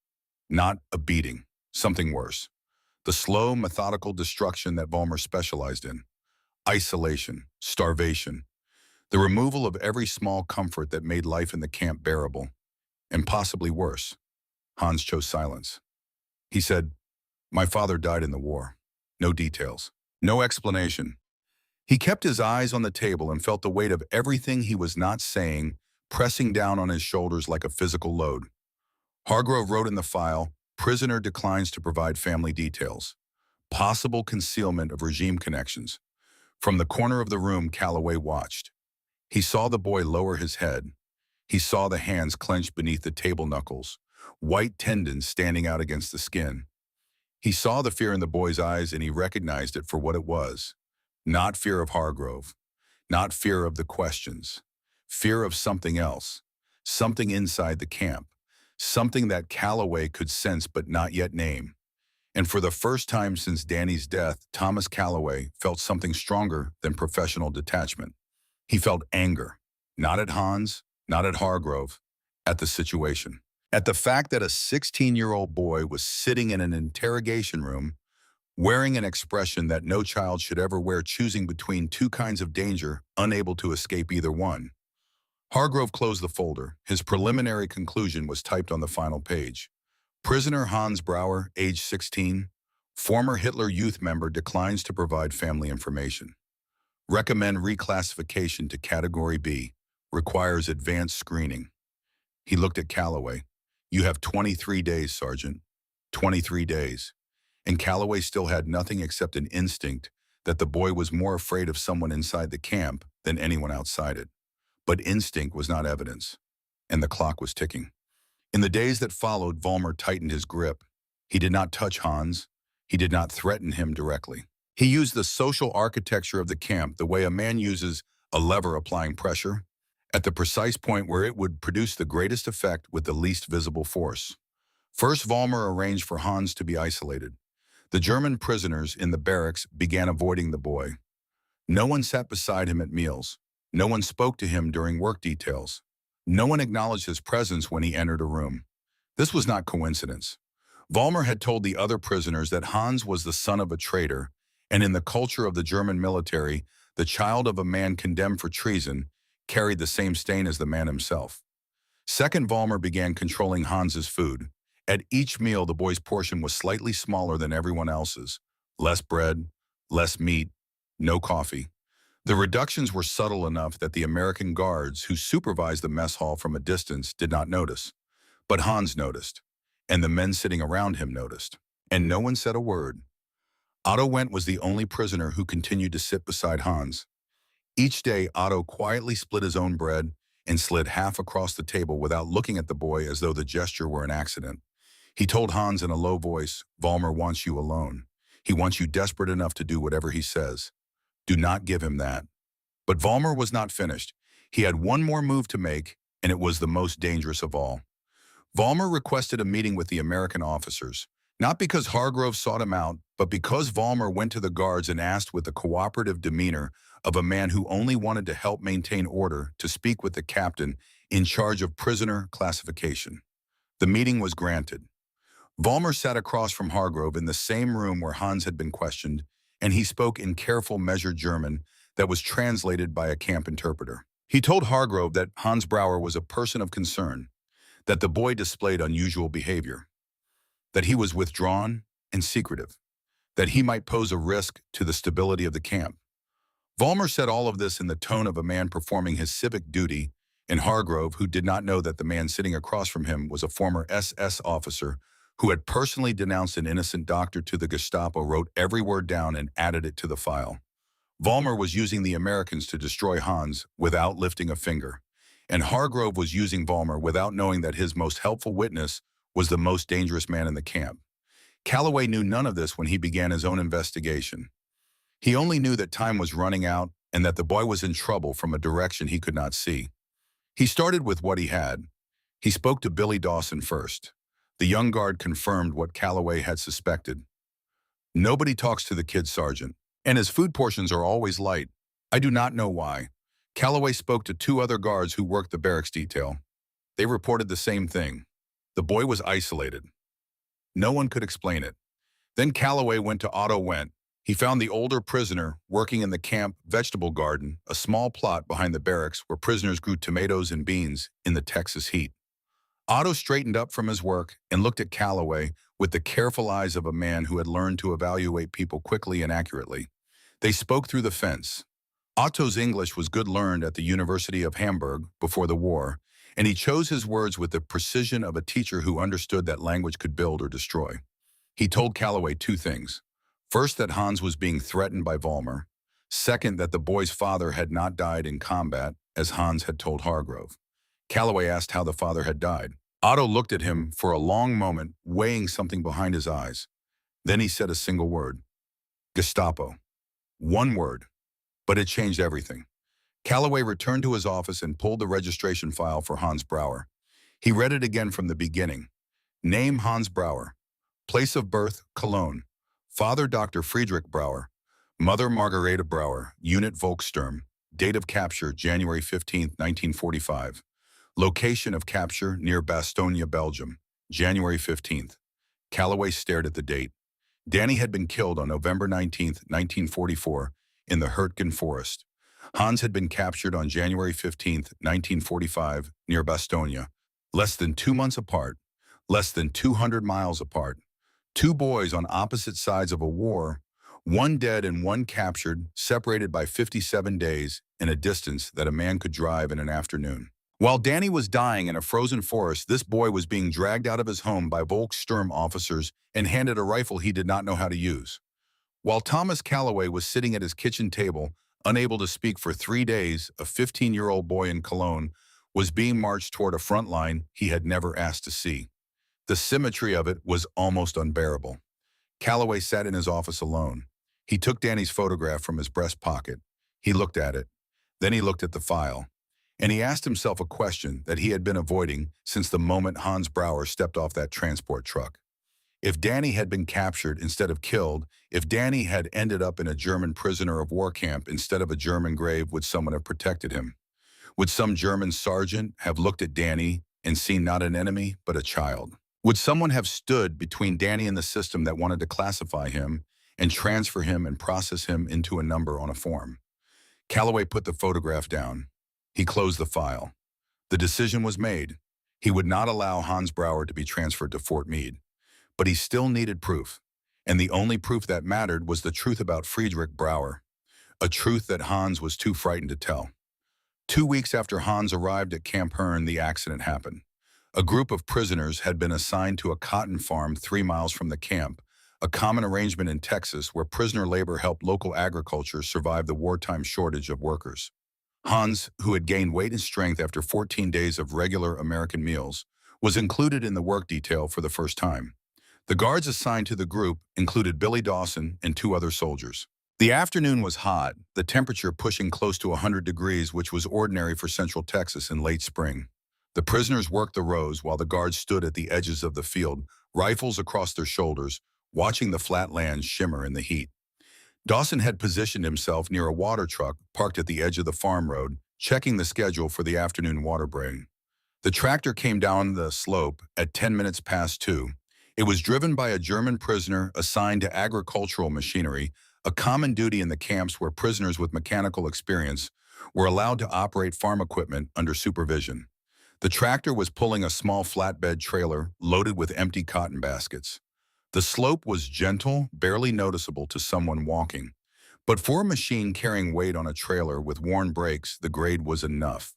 Not a beating, something worse. The slow, methodical destruction that Volmer specialized in. Isolation, starvation. The removal of every small comfort that made life in the camp bearable. And possibly worse. Hans chose silence. He said, "My father died in the war." No details. No explanation. He kept his eyes on the table and felt the weight of everything he was not saying pressing down on his shoulders like a physical load. Hargrove wrote in the file, "Prisoner declines to provide family details. Possible concealment of regime connections." From the corner of the room, Calloway watched. He saw the boy lower his head. He saw the hands clenched beneath the table knuckles, white tendons standing out against the skin. He saw the fear in the boy's eyes and he recognized it for what it was. Not fear of Hargrove, not fear of the questions, fear of something else, something inside the camp, something that Calloway could sense but not yet name. And for the first time since Danny's death, Thomas Calloway felt something stronger than professional detachment. He felt anger. Not at Hans, not at Hargrove, at the situation. At the fact that a 16-year-old boy was sitting in an interrogation room, wearing an expression that no child should ever wear, choosing between two kinds of danger, unable to escape either one. Hargrove closed the folder. His preliminary conclusion was typed on the final page. Prisoner Hans Brauer, age 16, former Hitler Youth member, declines to provide family information. Recommend reclassification to Category B. Requires advanced screening. He looked at Calloway. You have 23 days, Sergeant. 23 days. And Calloway still had nothing except an instinct that the boy was more afraid of someone inside the camp than anyone outside it. But instinct was not evidence, and the clock was ticking. In the days that followed, Vollmer tightened his grip. He did not touch Hans. He did not threaten him directly. He used the social architecture of the camp the way a man uses a lever applying pressure, at the precise point where it would produce the greatest effect with the least visible force. First, Vollmer arranged for Hans to be isolated. The German prisoners in the barracks began avoiding the boy. No one sat beside him at meals. No one spoke to him during work details. No one acknowledged his presence when he entered a room. This was not coincidence. Vollmer had told the other prisoners that Hans was the son of a traitor, and in the culture of the German military, the child of a man condemned for treason carried the same stain as the man himself. Second, Vollmer began controlling Hans's food. At each meal, the boy's portion was slightly smaller than everyone else's. Less bread, less meat, no coffee. The reductions were subtle enough that the American guards who supervised the mess hall from a distance did not notice. But Hans noticed, and the men sitting around him noticed, and no one said a word. Otto Wendt was the only prisoner who continued to sit beside Hans. Each day, Otto quietly split his own bread and slid half across the table without looking at the boy, as though the gesture were an accident. He told Hans in a low voice, "Vollmer wants you alone. He wants you desperate enough to do whatever he says. Do not give him that." But Vollmer was not finished. He had one more move to make, and it was the most dangerous of all. Vollmer requested a meeting with the American officers, not because Hargrove sought him out, but because Vollmer went to the guards and asked with the cooperative demeanor of a man who only wanted to help maintain order to speak with the captain in charge of prisoner classification. The meeting was granted. Vollmer sat across from Hargrove in the same room where Hans had been questioned, and he spoke in careful, measured German that was translated by a camp interpreter. He told Hargrove that Hans Brauer was a person of concern, that the boy displayed unusual behavior, that he was withdrawn and secretive, that he might pose a risk to the stability of the camp. Vollmer said all of this in the tone of a man performing his civic duty, and Hargrove, who did not know that the man sitting across from him was a former SS officer who had personally denounced an innocent doctor to the Gestapo, wrote every word down and added it to the file. Vollmer was using the Americans to destroy Hans without lifting a finger, and Hargrove was using Vollmer without knowing that his most helpful witness was the most dangerous man in the camp. Calloway knew none of this when he began his own investigation. He only knew that time was running out and that the boy was in trouble from a direction he could not see. He started with what he had. He spoke to Billy Dawson first. The young guard confirmed what Calloway had suspected. "Nobody talks to the kid, Sergeant, and his food portions are always light. I do not know why." Calloway spoke to two other guards who worked the barracks detail. They reported the same thing. The boy was isolated. No one could explain it. Then Calloway went to Otto Wendt. He found the older prisoner working in the camp vegetable garden, a small plot behind the barracks where prisoners grew tomatoes and beans in the Texas heat. Otto straightened up from his work and looked at Calloway with the careful eyes of a man who had learned to evaluate people quickly and accurately. They spoke through the fence. Otto's English was good, learned at the University of Hamburg before the war, and he chose his words with the precision of a teacher who understood that language could build or destroy. He told Calloway two things. First, that Hans was being threatened by Vollmer. Second, that the boy's father had not died in combat, as Hans had told Hargrove. Calloway asked how the father had died. Otto looked at him for a long moment, weighing something behind his eyes. Then he said a single word. Gestapo. One word. But it changed everything. Calloway returned to his office and pulled the registration file for Hans Brauer. He read it again from the beginning. Name Hans Brauer. Place of birth, Cologne. Father Dr. Friedrich Brauer. Mother Margareta Brauer, Unit Volkssturm. Date of capture, January 15, 1945. Location of capture, near Bastogne, Belgium, January 15th. Calloway stared at the date. Danny had been killed on November 19th, 1944, in the Hurtgen forest. Hans had been captured on January 15th, 1945, near Bastogne. Less than 2 months apart, less than 200 miles apart. Two boys on opposite sides of a war, one dead and one captured, separated by 57 days in a distance that a man could drive in an afternoon. While Danny was dying in a frozen forest, this boy was being dragged out of his home by Volkssturm officers and handed a rifle he did not know how to use. While Thomas Calloway was sitting at his kitchen table, unable to speak for 3 days, a 15-year-old boy in Cologne was being marched toward a front line he had never asked to see. The symmetry of it was almost unbearable. Calloway sat in his office alone. He took Danny's photograph from his breast pocket. He looked at it. Then he looked at the file. And he asked himself a question that he had been avoiding since the moment Hans Brauer stepped off that transport truck. If Danny had been captured instead of killed, if Danny had ended up in a German prisoner of war camp instead of a German grave, would someone have protected him? Would some German sergeant have looked at Danny and seen not an enemy, but a child? Would someone have stood between Danny and the system that wanted to classify him and transfer him and process him into a number on a form? Calloway put the photograph down. He closed the file. The decision was made. He would not allow Hans Brauer to be transferred to Fort Meade. But he still needed proof. And the only proof that mattered was the truth about Friedrich Brauer, a truth that Hans was too frightened to tell. 2 weeks after Hans arrived at Camp Hearn, the accident happened. A group of prisoners had been assigned to a cotton farm 3 miles from the camp, a common arrangement in Texas where prisoner labor helped local agriculture survive the wartime shortage of workers. Hans, who had gained weight and strength after 14 days of regular American meals, was included in the work detail for the first time. The guards assigned to the group included Billy Dawson and 2 other soldiers. The afternoon was hot, the temperature pushing close to 100 degrees, which was ordinary for Central Texas in late spring. The prisoners worked the rows while the guards stood at the edges of the field, rifles across their shoulders, watching the flat land shimmer in the heat. Dawson had positioned himself near a water truck parked at the edge of the farm road, checking the schedule for the afternoon water break. The tractor came down the slope at 10 minutes past 2. It was driven by a German prisoner assigned to agricultural machinery, a common duty in the camps where prisoners with mechanical experience were allowed to operate farm equipment under supervision. The tractor was pulling a small flatbed trailer loaded with empty cotton baskets. The slope was gentle, barely noticeable to someone walking. But for a machine carrying weight on a trailer with worn brakes, the grade was enough.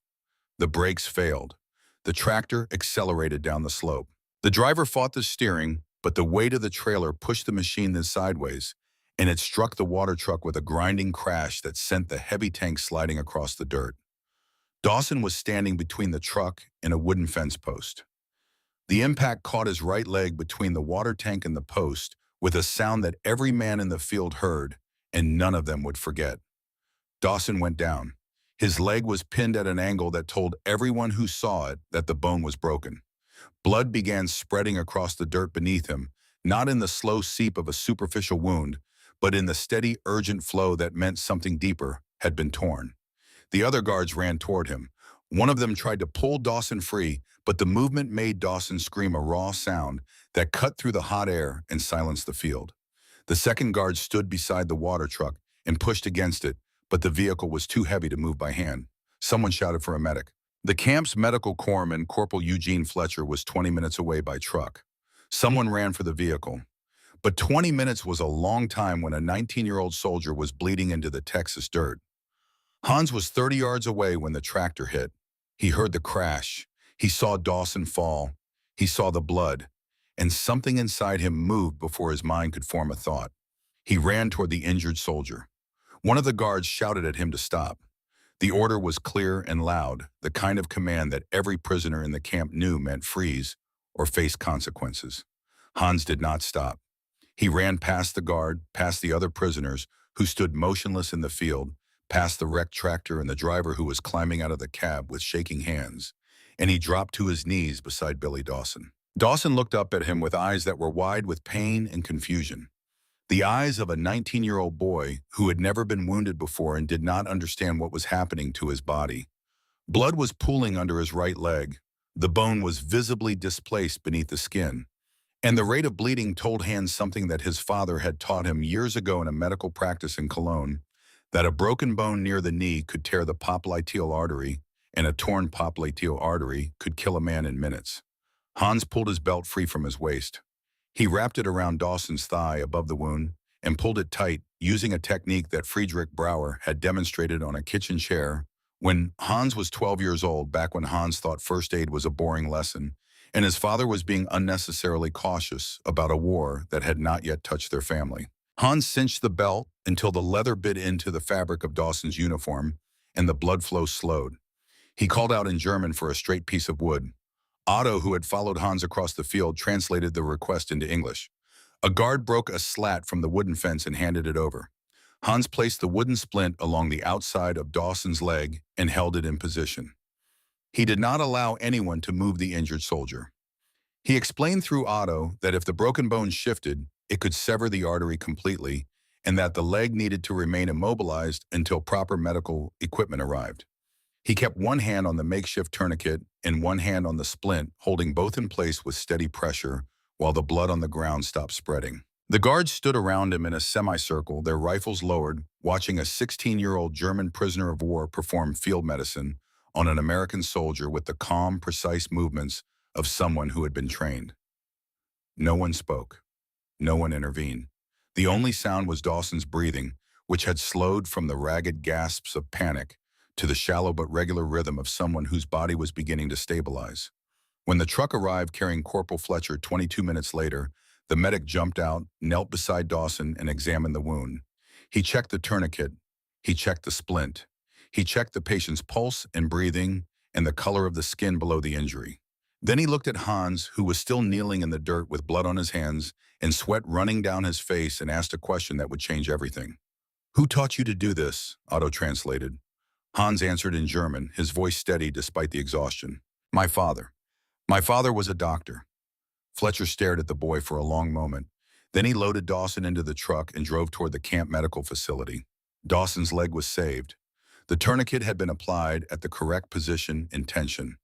The brakes failed. The tractor accelerated down the slope. The driver fought the steering, but the weight of the trailer pushed the machine then sideways, and it struck the water truck with a grinding crash that sent the heavy tank sliding across the dirt. Dawson was standing between the truck and a wooden fence post. The impact caught his right leg between the water tank and the post with a sound that every man in the field heard, and none of them would forget. Dawson went down. His leg was pinned at an angle that told everyone who saw it that the bone was broken. Blood began spreading across the dirt beneath him, not in the slow seep of a superficial wound, but in the steady, urgent flow that meant something deeper had been torn. The other guards ran toward him. One of them tried to pull Dawson free, but the movement made Dawson scream a raw sound that cut through the hot air and silenced the field. The second guard stood beside the water truck and pushed against it, but the vehicle was too heavy to move by hand. Someone shouted for a medic. The camp's medical corpsman, Corporal Eugene Fletcher, was 20 minutes away by truck. Someone ran for the vehicle. But 20 minutes was a long time when a 19-year-old soldier was bleeding into the Texas dirt. Hans was 30 yards away when the tractor hit. He heard the crash. He saw Dawson fall. He saw the blood. And something inside him moved before his mind could form a thought. He ran toward the injured soldier. One of the guards shouted at him to stop. The order was clear and loud, the kind of command that every prisoner in the camp knew meant freeze or face consequences. Hans did not stop. He ran past the guard, past the other prisoners who stood motionless in the field, past the wrecked tractor and the driver who was climbing out of the cab with shaking hands, and he dropped to his knees beside Billy Dawson. Dawson looked up at him with eyes that were wide with pain and confusion. The eyes of a 19-year-old boy who had never been wounded before and did not understand what was happening to his body. Blood was pooling under his right leg. The bone was visibly displaced beneath the skin. And the rate of bleeding told Hans something that his father had taught him years ago in a medical practice in Cologne, that a broken bone near the knee could tear the popliteal artery, and a torn popliteal artery could kill a man in minutes. Hans pulled his belt free from his waist. He wrapped it around Dawson's thigh above the wound and pulled it tight, using a technique that Friedrich Brauer had demonstrated on a kitchen chair when Hans was 12 years old, back when Hans thought first aid was a boring lesson, and his father was being unnecessarily cautious about a war that had not yet touched their family. Hans cinched the belt until the leather bit into the fabric of Dawson's uniform, and the blood flow slowed. He called out in German for a straight piece of wood. Otto, who had followed Hans across the field, translated the request into English. A guard broke a slat from the wooden fence and handed it over. Hans placed the wooden splint along the outside of Dawson's leg and held it in position. He did not allow anyone to move the injured soldier. He explained through Otto that if the broken bone shifted, it could sever the artery completely, and that the leg needed to remain immobilized until proper medical equipment arrived. He kept one hand on the makeshift tourniquet and one hand on the splint, holding both in place with steady pressure while the blood on the ground stopped spreading. The guards stood around him in a semicircle, their rifles lowered, watching a 16-year-old German prisoner of war perform field medicine on an American soldier with the calm, precise movements of someone who had been trained. No one spoke. No one intervened. The only sound was Dawson's breathing, which had slowed from the ragged gasps of panic to the shallow but regular rhythm of someone whose body was beginning to stabilize. When the truck arrived carrying Corporal Fletcher 22 minutes later, the medic jumped out, knelt beside Dawson, and examined the wound. He checked the tourniquet. He checked the splint. He checked the patient's pulse and breathing and the color of the skin below the injury. Then he looked at Hans, who was still kneeling in the dirt with blood on his hands and sweat running down his face, and asked a question that would change everything. "Who taught you to do this?" Otto translated. Hans answered in German, his voice steady despite the exhaustion. "My father. My father was a doctor." Fletcher stared at the boy for a long moment. Then he loaded Dawson into the truck and drove toward the camp medical facility. Dawson's leg was saved. The tourniquet had been applied at the correct position and tension.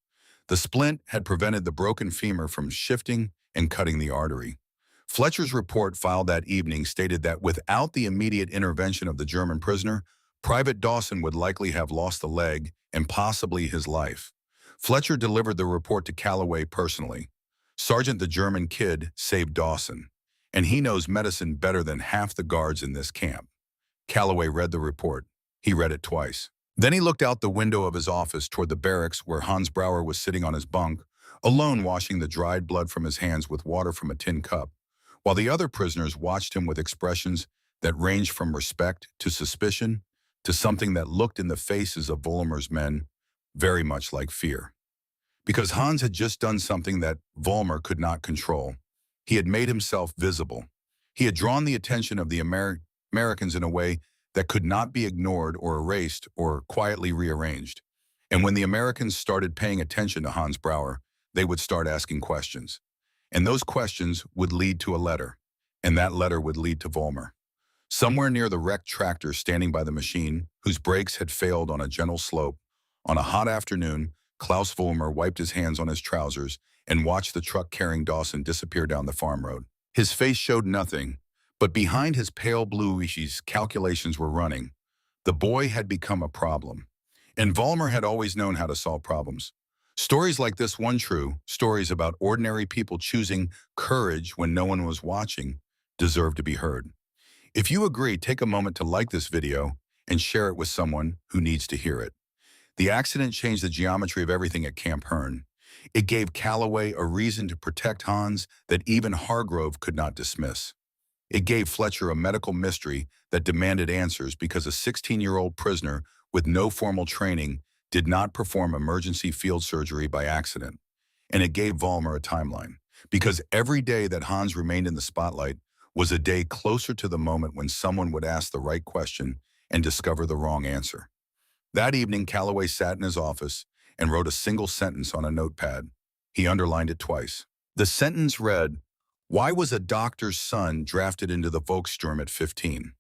The splint had prevented the broken femur from shifting and cutting the artery. Fletcher's report filed that evening stated that without the immediate intervention of the German prisoner, Private Dawson would likely have lost the leg and possibly his life. Fletcher delivered the report to Calloway personally. "Sergeant, the German kid saved Dawson, and he knows medicine better than half the guards in this camp." Calloway read the report. He read it twice. Then he looked out the window of his office toward the barracks where Hans Brauer was sitting on his bunk, alone, washing the dried blood from his hands with water from a tin cup, while the other prisoners watched him with expressions that ranged from respect to suspicion to something that looked in the faces of Vollmer's men very much like fear. Because Hans had just done something that Vollmer could not control. He had made himself visible. He had drawn the attention of the Americans in a way that could not be ignored or erased or quietly rearranged. And when the Americans started paying attention to Hans Brauer, they would start asking questions. And those questions would lead to a letter, and that letter would lead to Vollmer. Somewhere near the wrecked tractor standing by the machine, whose brakes had failed on a gentle slope, on a hot afternoon, Klaus Vollmer wiped his hands on his trousers and watched the truck carrying Dawson disappear down the farm road. His face showed nothing, but behind his pale blue eyes, calculations were running. The boy had become a problem, and Vollmer had always known how to solve problems. Stories like this one true, stories about ordinary people choosing courage when no one was watching, deserve to be heard. If you agree, take a moment to like this video and share it with someone who needs to hear it. The accident changed the geometry of everything at Camp Hearn. It gave Calloway a reason to protect Hans that even Hargrove could not dismiss. It gave Fletcher a medical mystery that demanded answers because a 16-year-old prisoner with no formal training did not perform emergency field surgery by accident. And it gave Vollmer a timeline, because every day that Hans remained in the spotlight was a day closer to the moment when someone would ask the right question and discover the wrong answer. That evening, Calloway sat in his office and wrote a single sentence on a notepad. He underlined it twice. The sentence read, Why was a doctor's son drafted into the Volkssturm at 15?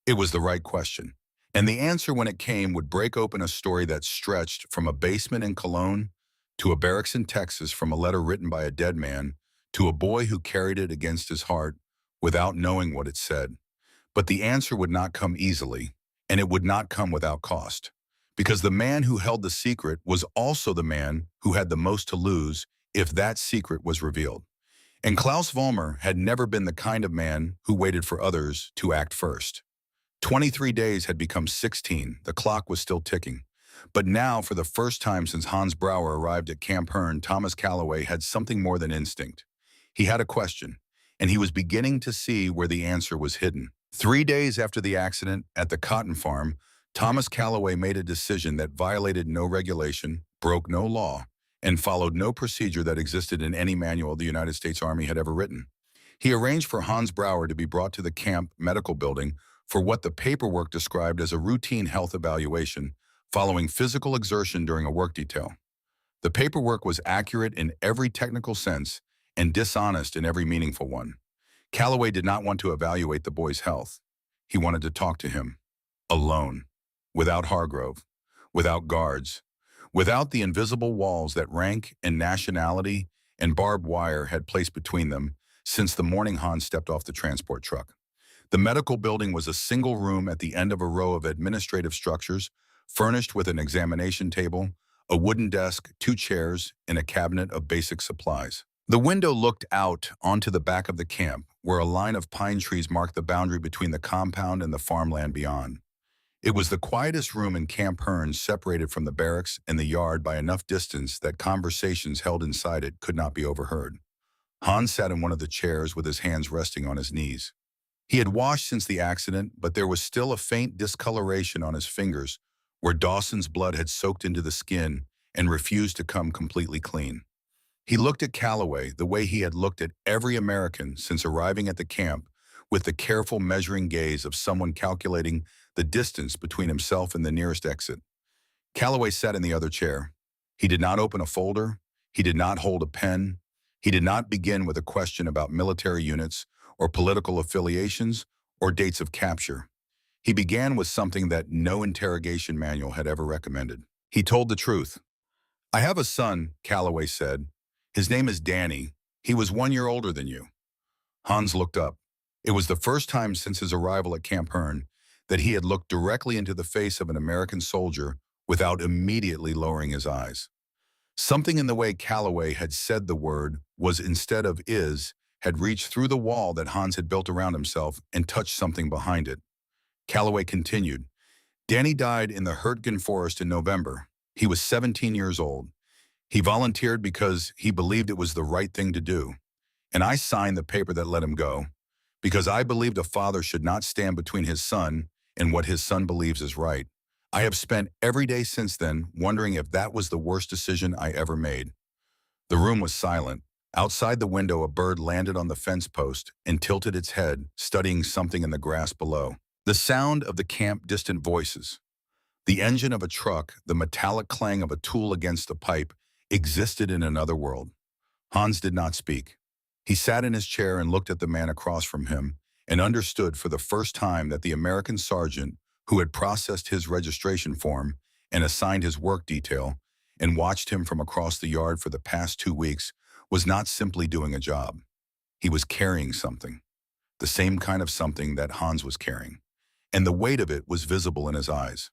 It was the right question. And the answer when it came would break open a story that stretched from a basement in Cologne to a barracks in Texas, from a letter written by a dead man to a boy who carried it against his heart without knowing what it said. But the answer would not come easily, and it would not come without cost. Because the man who held the secret was also the man who had the most to lose if that secret was revealed. And Klaus Vollmer had never been the kind of man who waited for others to act first. 23 days had become 16. The clock was still ticking. But now, for the first time since Hans Brauer arrived at Camp Hearn, Thomas Calloway had something more than instinct. He had a question, and he was beginning to see where the answer was hidden. 3 days after the accident at the cotton farm, Thomas Calloway made a decision that violated no regulation, broke no law, and followed no procedure that existed in any manual the United States Army had ever written. He arranged for Hans Brauer to be brought to the camp medical building for what the paperwork described as a routine health evaluation following physical exertion during a work detail. The paperwork was accurate in every technical sense and dishonest in every meaningful one. Calloway did not want to evaluate the boy's health. He wanted to talk to him, alone, without Hargrove, without guards, without the invisible walls that rank and nationality and barbed wire had placed between them since the morning Hans stepped off the transport truck. The medical building was a single room at the end of a row of administrative structures, furnished with an examination table, a wooden desk, 2 chairs, and a cabinet of basic supplies. The window looked out onto the back of the camp, where a line of pine trees marked the boundary between the compound and the farmland beyond. It was the quietest room in Camp Hearn, separated from the barracks and the yard by enough distance that conversations held inside it could not be overheard. Hans sat in one of the chairs with his hands resting on his knees. He had washed since the accident, but there was still a faint discoloration on his fingers where Dawson's blood had soaked into the skin and refused to come completely clean. He looked at Calloway the way he had looked at every American since arriving at the camp, with the careful measuring gaze of someone calculating the distance between himself and the nearest exit. Calloway sat in the other chair. He did not open a folder. He did not hold a pen. He did not begin with a question about military units or political affiliations or dates of capture. He began with something that no interrogation manual had ever recommended. He told the truth. "I have a son," Calloway said. "His name is Danny. He was 1 year older than you." Hans looked up. It was the first time since his arrival at Camp Hearn that he had looked directly into the face of an American soldier without immediately lowering his eyes. Something in the way Calloway had said the word was instead of is had reached through the wall that Hans had built around himself and touched something behind it. Calloway continued, "Danny died in the Hurtgen forest in November. He was 17 years old. He volunteered because he believed it was the right thing to do. And I signed the paper that let him go, because I believed a father should not stand between his son and what his son believes is right. I have spent every day since then wondering if that was the worst decision I ever made." The room was silent. Outside the window, a bird landed on the fence post and tilted its head, studying something in the grass below. The sound of the camp distant voices, the engine of a truck, the metallic clang of a tool against a pipe, existed in another world. Hans did not speak. He sat in his chair and looked at the man across from him and understood for the first time that the American sergeant who had processed his registration form and assigned his work detail and watched him from across the yard for the past 2 weeks was not simply doing a job. He was carrying something, the same kind of something that Hans was carrying, and the weight of it was visible in his eyes.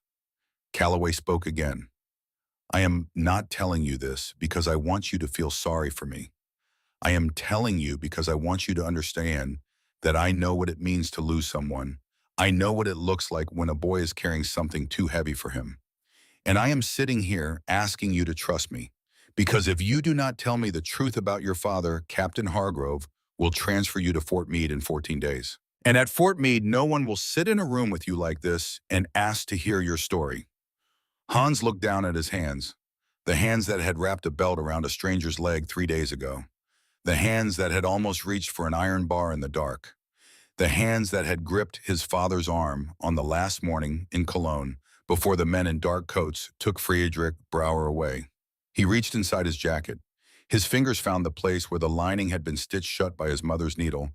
Calloway spoke again. "I am not telling you this because I want you to feel sorry for me. I am telling you because I want you to understand that I know what it means to lose someone. I know what it looks like when a boy is carrying something too heavy for him. And I am sitting here asking you to trust me, because if you do not tell me the truth about your father, Captain Hargrove will transfer you to Fort Meade in 14 days. And at Fort Meade, no one will sit in a room with you like this and ask to hear your story." Hans looked down at his hands, the hands that had wrapped a belt around a stranger's leg 3 days ago, the hands that had almost reached for an iron bar in the dark, the hands that had gripped his father's arm on the last morning in Cologne before the men in dark coats took Friedrich Brauer away. He reached inside his jacket. His fingers found the place where the lining had been stitched shut by his mother's needle,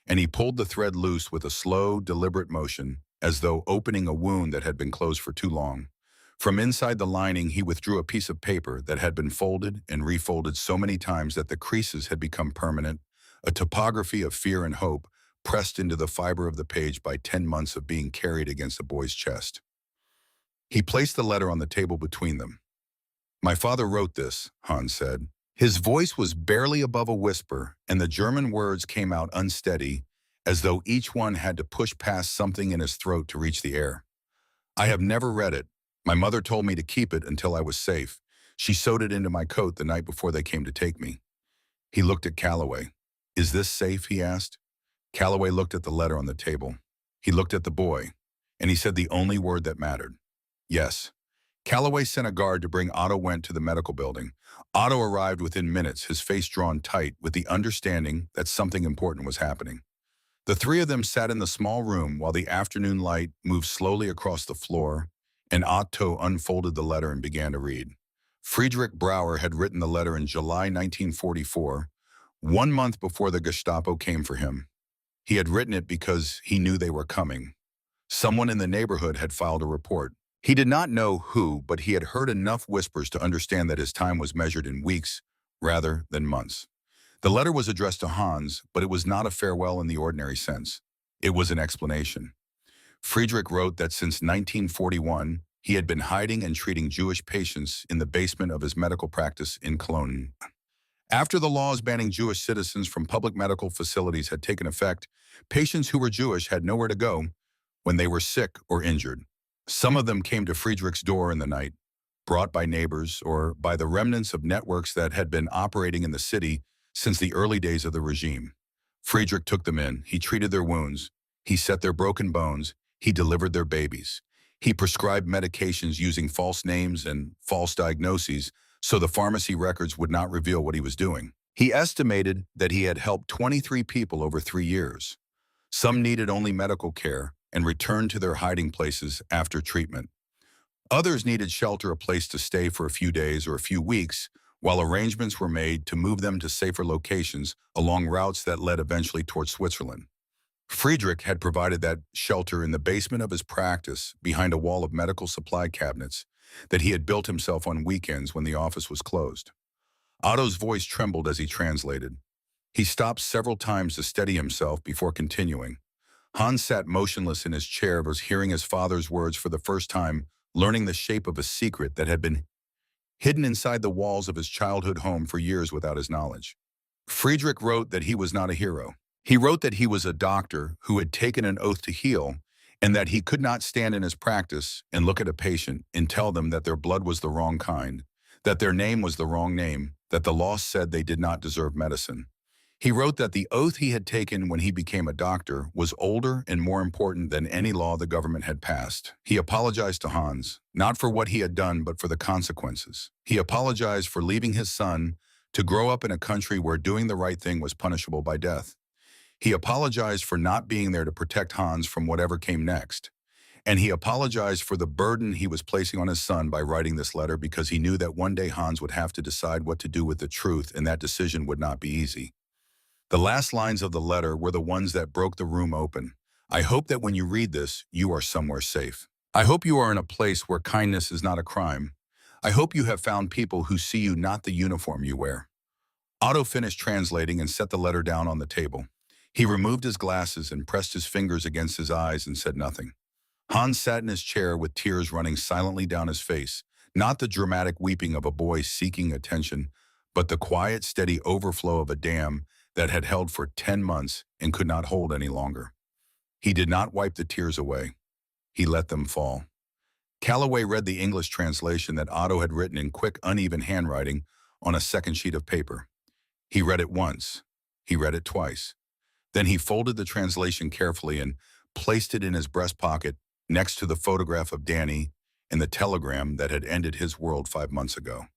and he pulled the thread loose with a slow, deliberate motion, as though opening a wound that had been closed for too long. From inside the lining, he withdrew a piece of paper that had been folded and refolded so many times that the creases had become permanent, a topography of fear and hope pressed into the fiber of the page by 10 months of being carried against the boy's chest. He placed the letter on the table between them. "My father wrote this," Hans said. His voice was barely above a whisper, and the German words came out unsteady, as though each one had to push past something in his throat to reach the air. "I have never read it. My mother told me to keep it until I was safe. She sewed it into my coat the night before they came to take me." He looked at Calloway. "Is this safe?" he asked. Calloway looked at the letter on the table. He looked at the boy, and he said the only word that mattered: "Yes." Calloway sent a guard to bring Otto Wendt to the medical building. Otto arrived within minutes, his face drawn tight, with the understanding that something important was happening. The three of them sat in the small room while the afternoon light moved slowly across the floor, and Otto unfolded the letter and began to read. Friedrich Brauer had written the letter in July 1944, 1 month before the Gestapo came for him. He had written it because he knew they were coming. Someone in the neighborhood had filed a report. He did not know who, but he had heard enough whispers to understand that his time was measured in weeks rather than months. The letter was addressed to Hans, but it was not a farewell in the ordinary sense. It was an explanation. Friedrich wrote that since 1941, he had been hiding and treating Jewish patients in the basement of his medical practice in Cologne. After the laws banning Jewish citizens from public medical facilities had taken effect, patients who were Jewish had nowhere to go when they were sick or injured. Some of them came to Friedrich's door in the night, brought by neighbors or by the remnants of networks that had been operating in the city since the early days of the regime. Friedrich took them in, he treated their wounds, he set their broken bones, he delivered their babies. He prescribed medications using false names and false diagnoses so the pharmacy records would not reveal what he was doing. He estimated that he had helped 23 people over 3 years. Some needed only medical care and returned to their hiding places after treatment. Others needed shelter, a place to stay for a few days or a few weeks, while arrangements were made to move them to safer locations along routes that led eventually towards Switzerland. Friedrich had provided that shelter in the basement of his practice behind a wall of medical supply cabinets that he had built himself on weekends when the office was closed. Otto's voice trembled as he translated. He stopped several times to steady himself before continuing. Hans sat motionless in his chair, was hearing his father's words for the first time, learning the shape of a secret that had been hidden inside the walls of his childhood home for years without his knowledge. Friedrich wrote that he was not a hero. He wrote that he was a doctor who had taken an oath to heal, and that he could not stand in his practice and look at a patient and tell them that their blood was the wrong kind, that their name was the wrong name, that the law said they did not deserve medicine. He wrote that the oath he had taken when he became a doctor was older and more important than any law the government had passed. He apologized to Hans, not for what he had done, but for the consequences. He apologized for leaving his son to grow up in a country where doing the right thing was punishable by death. He apologized for not being there to protect Hans from whatever came next. And he apologized for the burden he was placing on his son by writing this letter, because he knew that one day Hans would have to decide what to do with the truth, and that decision would not be easy. The last lines of the letter were the ones that broke the room open. "I hope that when you read this, you are somewhere safe. I hope you are in a place where kindness is not a crime. I hope you have found people who see you, not the uniform you wear." Otto finished translating and set the letter down on the table. He removed his glasses and pressed his fingers against his eyes and said nothing. Hans sat in his chair with tears running silently down his face, not the dramatic weeping of a boy seeking attention, but the quiet, steady overflow of a dam that had held for 10 months and could not hold any longer. He did not wipe the tears away. He let them fall. Calloway read the English translation that Otto had written in quick, uneven handwriting on a second sheet of paper. He read it once. He read it twice. Then he folded the translation carefully and placed it in his breast pocket next to the photograph of Danny and the telegram that had ended his world 5 months ago.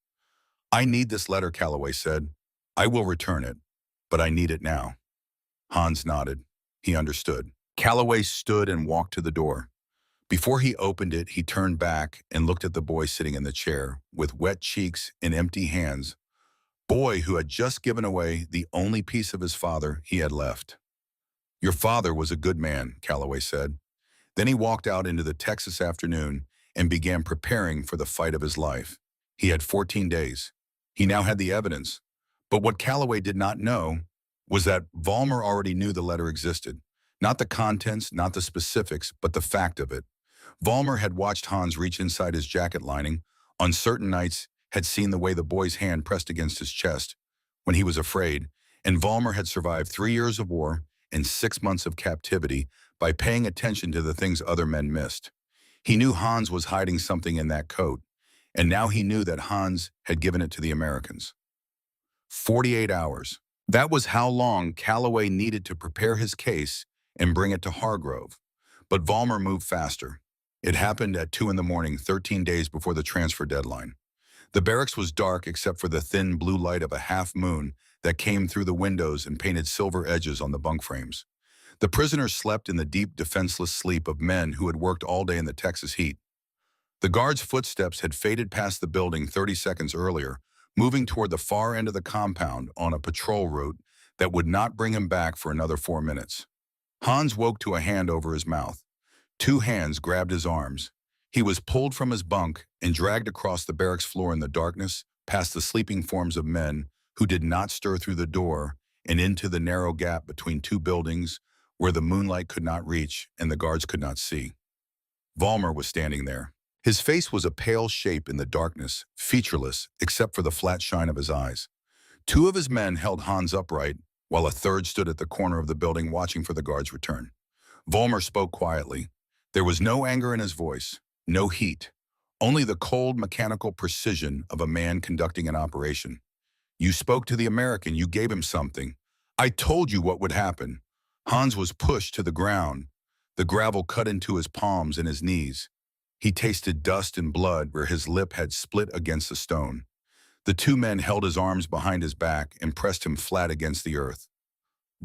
"I need this letter," Calloway said. "I will return it, but I need it now." Hans nodded. He understood. Calloway stood and walked to the door. Before he opened it, he turned back and looked at the boy sitting in the chair, with wet cheeks and empty hands, boy who had just given away the only piece of his father he had left. "Your father was a good man," Calloway said. Then he walked out into the Texas afternoon and began preparing for the fight of his life. He had 14 days. He now had the evidence. But what Calloway did not know was that Vollmer already knew the letter existed. Not the contents, not the specifics, but the fact of it. Vollmer had watched Hans reach inside his jacket lining. On certain nights, had seen the way the boy's hand pressed against his chest when he was afraid, and Vollmer had survived 3 years of war and 6 months of captivity by paying attention to the things other men missed. He knew Hans was hiding something in that coat, and now he knew that Hans had given it to the Americans. 48 hours. That was how long Calloway needed to prepare his case and bring it to Hargrove. But Vollmer moved faster. It happened at 2 in the morning, 13 days before the transfer deadline. The barracks was dark except for the thin blue light of a half moon that came through the windows and painted silver edges on the bunk frames. The prisoners slept in the deep, defenseless sleep of men who had worked all day in the Texas heat. The guards' footsteps had faded past the building 30 seconds earlier, moving toward the far end of the compound on a patrol route that would not bring him back for another 4 minutes. Hans woke to a hand over his mouth. 2 hands grabbed his arms. He was pulled from his bunk and dragged across the barracks floor in the darkness, past the sleeping forms of men who did not stir through the door, and into the narrow gap between 2 buildings where the moonlight could not reach and the guards could not see. Vollmer was standing there. His face was a pale shape in the darkness, featureless except for the flat shine of his eyes. 2 of his men held Hans upright, while a third stood at the corner of the building watching for the guard's return. Vollmer spoke quietly. There was no anger in his voice, no heat, only the cold mechanical precision of a man conducting an operation. "You spoke to the American, you gave him something. I told you what would happen." Hans was pushed to the ground. The gravel cut into his palms and his knees. He tasted dust and blood where his lip had split against a stone. The 2 men held his arms behind his back and pressed him flat against the earth.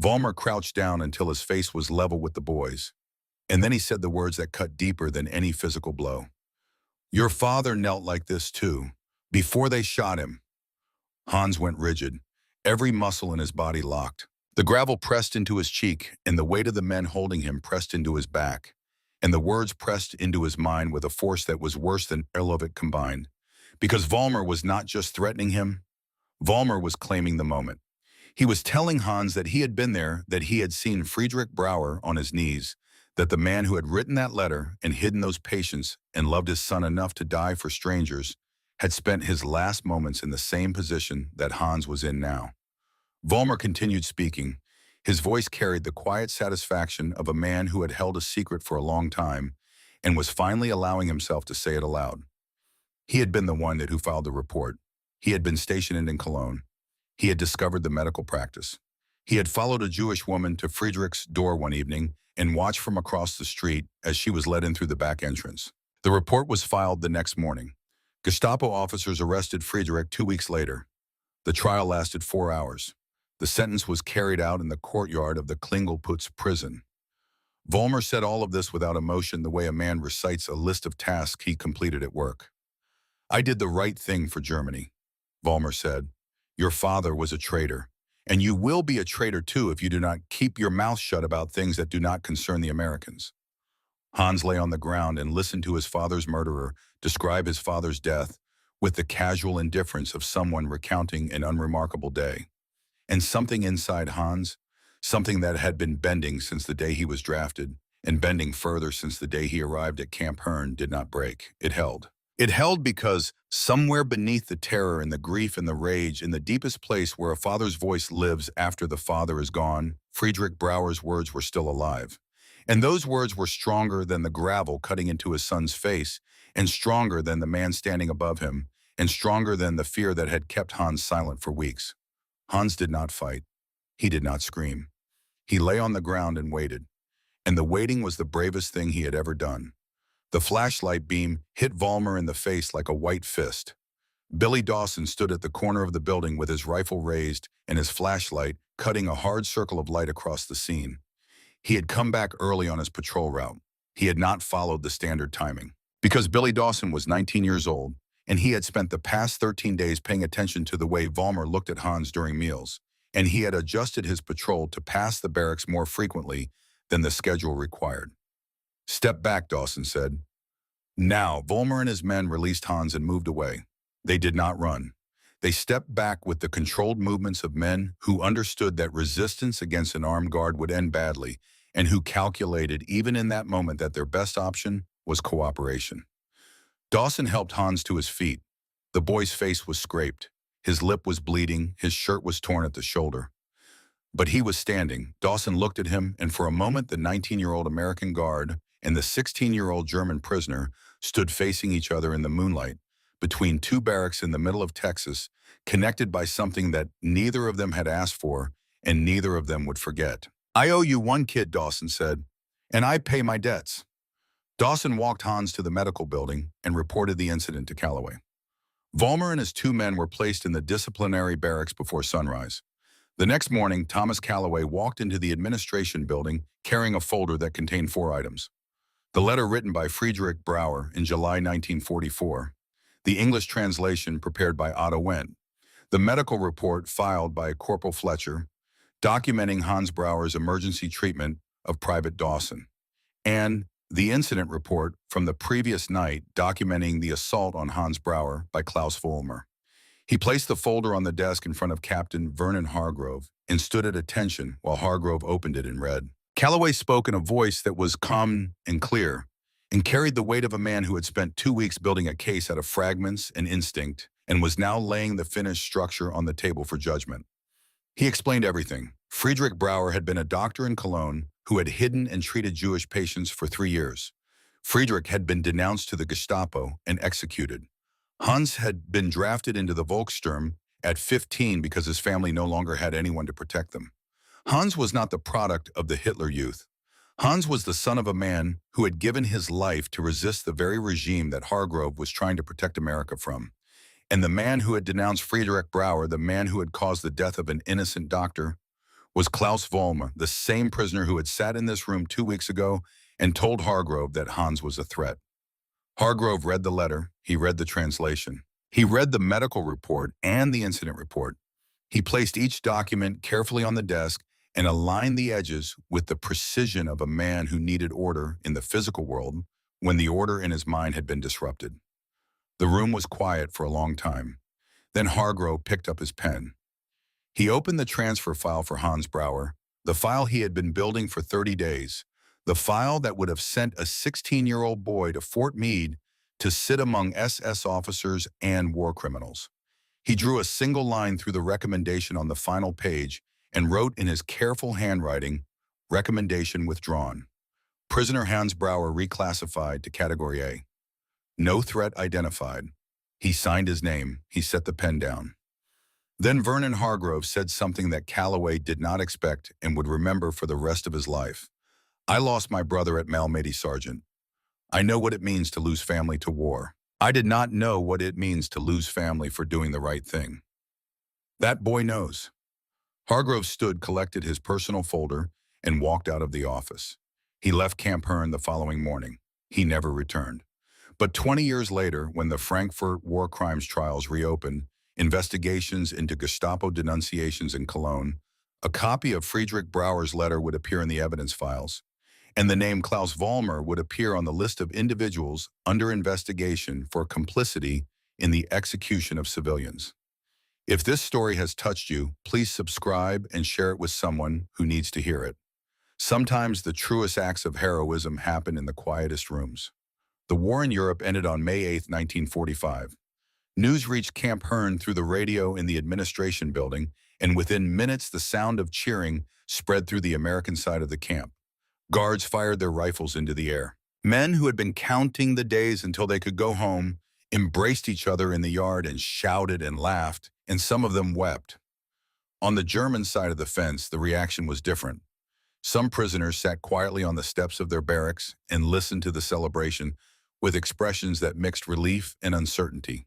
Vollmer crouched down until his face was level with the boys. And then he said the words that cut deeper than any physical blow. "Your father knelt like this too, before they shot him." Hans went rigid, every muscle in his body locked. The gravel pressed into his cheek, and the weight of the men holding him pressed into his back, and the words pressed into his mind with a force that was worse than all of it combined. Because Vollmer was not just threatening him, Vollmer was claiming the moment. He was telling Hans that he had been there, that he had seen Friedrich Brauer on his knees, that the man who had written that letter and hidden those patients and loved his son enough to die for strangers had spent his last moments in the same position that Hans was in now. Vollmer continued speaking. His voice carried the quiet satisfaction of a man who had held a secret for a long time and was finally allowing himself to say it aloud. He had been the one who filed the report. He had been stationed in Cologne. He had discovered the medical practice. He had followed a Jewish woman to Friedrich's door one evening and watched from across the street as she was led in through the back entrance. The report was filed the next morning. Gestapo officers arrested Friedrich 2 weeks later. The trial lasted 4 hours. The sentence was carried out in the courtyard of the Klingelputz prison. Vollmer said all of this without emotion, the way a man recites a list of tasks he completed at work. "I did the right thing for Germany," Vollmer said. "Your father was a traitor, and you will be a traitor too if you do not keep your mouth shut about things that do not concern the Americans." Hans lay on the ground and listened to his father's murderer describe his father's death with the casual indifference of someone recounting an unremarkable day. And something inside Hans, something that had been bending since the day he was drafted, and bending further since the day he arrived at Camp Hearn, did not break. It held. It held because somewhere beneath the terror and the grief and the rage, in the deepest place where a father's voice lives after the father is gone, Friedrich Brauer's words were still alive. And those words were stronger than the gravel cutting into his son's face, and stronger than the man standing above him, and stronger than the fear that had kept Hans silent for weeks. Hans did not fight. He did not scream. He lay on the ground and waited. And the waiting was the bravest thing he had ever done. The flashlight beam hit Vollmer in the face like a white fist. Billy Dawson stood at the corner of the building with his rifle raised and his flashlight cutting a hard circle of light across the scene. He had come back early on his patrol route. He had not followed the standard timing. Because Billy Dawson was 19 years old, and he had spent the past 13 days paying attention to the way Vollmer looked at Hans during meals, and he had adjusted his patrol to pass the barracks more frequently than the schedule required. "Step back," Dawson said. Now, Vollmer and his men released Hans and moved away. They did not run. They stepped back with the controlled movements of men who understood that resistance against an armed guard would end badly, and who calculated even in that moment that their best option was cooperation. Dawson helped Hans to his feet. The boy's face was scraped. His lip was bleeding. His shirt was torn at the shoulder. But he was standing. Dawson looked at him, and for a moment the 19-year-old American guard and the 16-year-old German prisoner stood facing each other in the moonlight, between two barracks in the middle of Texas, connected by something that neither of them had asked for and neither of them would forget. "I owe you one kid," Dawson said, "and I pay my debts." Dawson walked Hans to the medical building and reported the incident to Calloway. Vollmer and his two men were placed in the disciplinary barracks before sunrise. The next morning, Thomas Calloway walked into the administration building carrying a folder that contained 4 items. The letter written by Friedrich Brauer in July 1944, the English translation prepared by Otto Wendt, the medical report filed by Corporal Fletcher, documenting Hans Brauer's emergency treatment of Private Dawson, and the incident report from the previous night documenting the assault on Hans Brauer by Klaus Vollmer. He placed the folder on the desk in front of Captain Vernon Hargrove and stood at attention while Hargrove opened it and read. Calloway spoke in a voice that was calm and clear, and carried the weight of a man who had spent 2 weeks building a case out of fragments and instinct and was now laying the finished structure on the table for judgment. He explained everything. Friedrich Brauer had been a doctor in Cologne who had hidden and treated Jewish patients for 3 years. Friedrich had been denounced to the Gestapo and executed. Hans had been drafted into the Volkssturm at 15 because his family no longer had anyone to protect them. Hans was not the product of the Hitler Youth. Hans was the son of a man who had given his life to resist the very regime that Hargrove was trying to protect America from. And the man who had denounced Friedrich Brauer, the man who had caused the death of an innocent doctor, was Klaus Vollmer, the same prisoner who had sat in this room 2 weeks ago and told Hargrove that Hans was a threat. Hargrove read the letter. He read the translation. He read the medical report and the incident report. He placed each document carefully on the desk and aligned the edges with the precision of a man who needed order in the physical world when the order in his mind had been disrupted. The room was quiet for a long time. Then Hargrove picked up his pen. He opened the transfer file for Hans Brauer, the file he had been building for 30 days, the file that would have sent a 16-year-old boy to Fort Meade to sit among SS officers and war criminals. He drew a single line through the recommendation on the final page and wrote in his careful handwriting, "Recommendation withdrawn. Prisoner Hans Brauer reclassified to Category A. No threat identified." He signed his name. He set the pen down. Then Vernon Hargrove said something that Calloway did not expect and would remember for the rest of his life. "I lost my brother at Malmedy, Sergeant. I know what it means to lose family to war. I did not know what it means to lose family for doing the right thing. That boy knows." Hargrove stood, collected his personal folder, and walked out of the office. He left Camp Hearn the following morning. He never returned. But 20 years later, when the Frankfurt war crimes trials reopened, investigations into Gestapo denunciations in Cologne, a copy of Friedrich Brauer's letter would appear in the evidence files, and the name Klaus Vollmer would appear on the list of individuals under investigation for complicity in the execution of civilians. If this story has touched you, please subscribe and share it with someone who needs to hear it. Sometimes the truest acts of heroism happen in the quietest rooms. The war in Europe ended on May 8, 1945. News reached Camp Hearn through the radio in the administration building, and within minutes the sound of cheering spread through the American side of the camp. Guards fired their rifles into the air. Men who had been counting the days until they could go home embraced each other in the yard and shouted and laughed, and some of them wept. On the German side of the fence, the reaction was different. Some prisoners sat quietly on the steps of their barracks and listened to the celebration with expressions that mixed relief and uncertainty.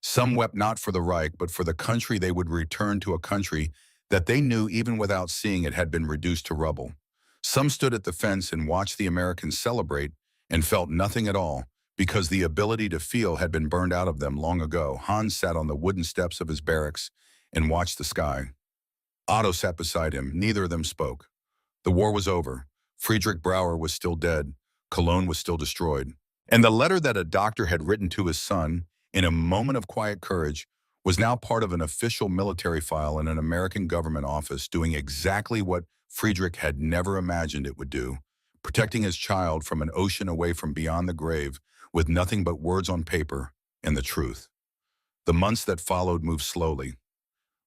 Some wept not for the Reich, but for the country they would return to, a country that they knew even without seeing it had been reduced to rubble. Some stood at the fence and watched the Americans celebrate and felt nothing at all, Because the ability to feel had been burned out of them long ago, Hans sat on the wooden steps of his barracks and watched the sky. Otto sat beside him. Neither of them spoke. The war was over. Friedrich Brauer was still dead. Cologne was still destroyed. And the letter that a doctor had written to his son, in a moment of quiet courage, was now part of an official military file in an American government office, doing exactly what Friedrich had never imagined it would do, protecting his child from an ocean away from beyond the grave, with nothing but words on paper and the truth. The months that followed moved slowly.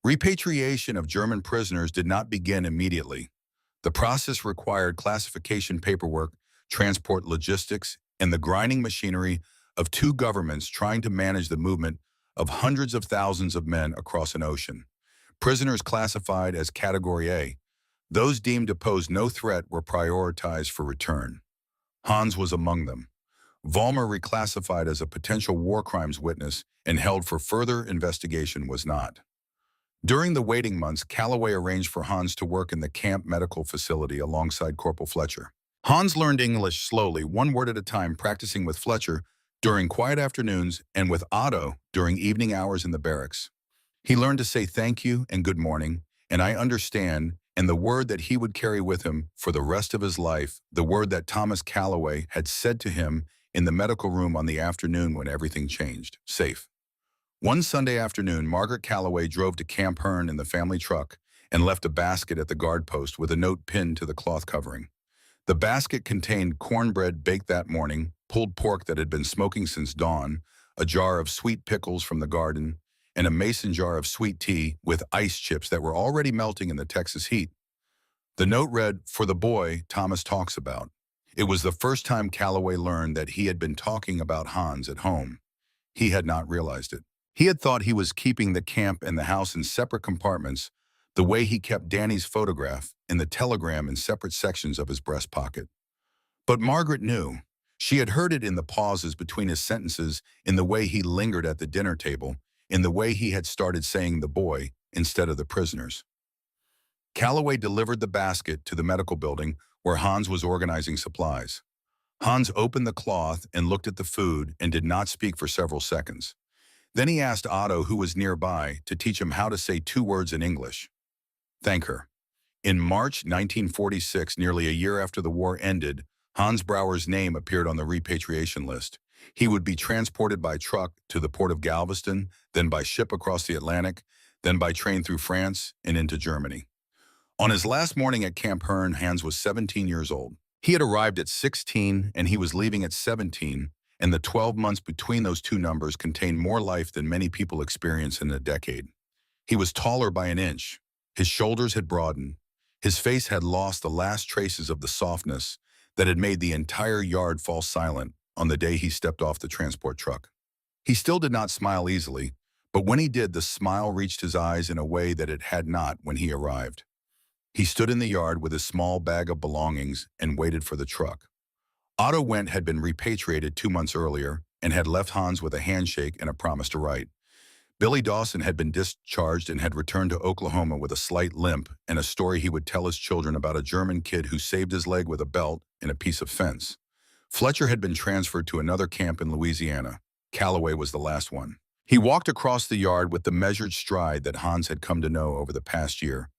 Repatriation of German prisoners did not begin immediately. The process required classification paperwork, transport logistics, and the grinding machinery of two governments trying to manage the movement of hundreds of thousands of men across an ocean. Prisoners classified as Category A, those deemed to pose no threat, were prioritized for return. Hans was among them. Vollmer, reclassified as a potential war crimes witness and held for further investigation, was not. During the waiting months, Calloway arranged for Hans to work in the camp medical facility alongside Corporal Fletcher. Hans learned English slowly, one word at a time, practicing with Fletcher during quiet afternoons and with Otto during evening hours in the barracks. He learned to say thank you and good morning, and I understand, and the word that he would carry with him for the rest of his life, the word that Thomas Calloway had said to him in the medical room on the afternoon when everything changed: safe. One Sunday afternoon, Margaret Calloway drove to Camp Hearn in the family truck and left a basket at the guard post with a note pinned to the cloth covering. The basket contained cornbread baked that morning, pulled pork that had been smoking since dawn, a jar of sweet pickles from the garden, and a mason jar of sweet tea with ice chips that were already melting in the Texas heat. The note read, "For the boy Thomas talks about." It was the first time Calloway learned that he had been talking about Hans at home. He had not realized it. He had thought he was keeping the camp and the house in separate compartments, the way he kept Danny's photograph and the telegram in separate sections of his breast pocket. But Margaret knew. She had heard it in the pauses between his sentences, in the way he lingered at the dinner table, in the way he had started saying "the boy" instead of "the prisoners." Calloway delivered the basket to the medical building where Hans was organizing supplies. Hans opened the cloth and looked at the food and did not speak for several seconds. Then he asked Otto, who was nearby, to teach him how to say two words in English. Thank her. In March 1946, nearly a year after the war ended, Hans Brauer's name appeared on the repatriation list. He would be transported by truck to the port of Galveston, then by ship across the Atlantic, then by train through France and into Germany. On his last morning at Camp Hearn, Hans was 17 years old. He had arrived at 16 and he was leaving at 17, and the 12 months between those two numbers contained more life than many people experience in a decade. He was taller by an inch. His shoulders had broadened. His face had lost the last traces of the softness that had made the entire yard fall silent on the day he stepped off the transport truck. He still did not smile easily, but when he did, the smile reached his eyes in a way that it had not when he arrived. He stood in the yard with his small bag of belongings and waited for the truck. Otto Wendt had been repatriated 2 months earlier and had left Hans with a handshake and a promise to write. Billy Dawson had been discharged and had returned to Oklahoma with a slight limp and a story he would tell his children about a German kid who saved his leg with a belt and a piece of fence. Fletcher had been transferred to another camp in Louisiana. Calloway was the last one. He walked across the yard with the measured stride that Hans had come to know over the past year.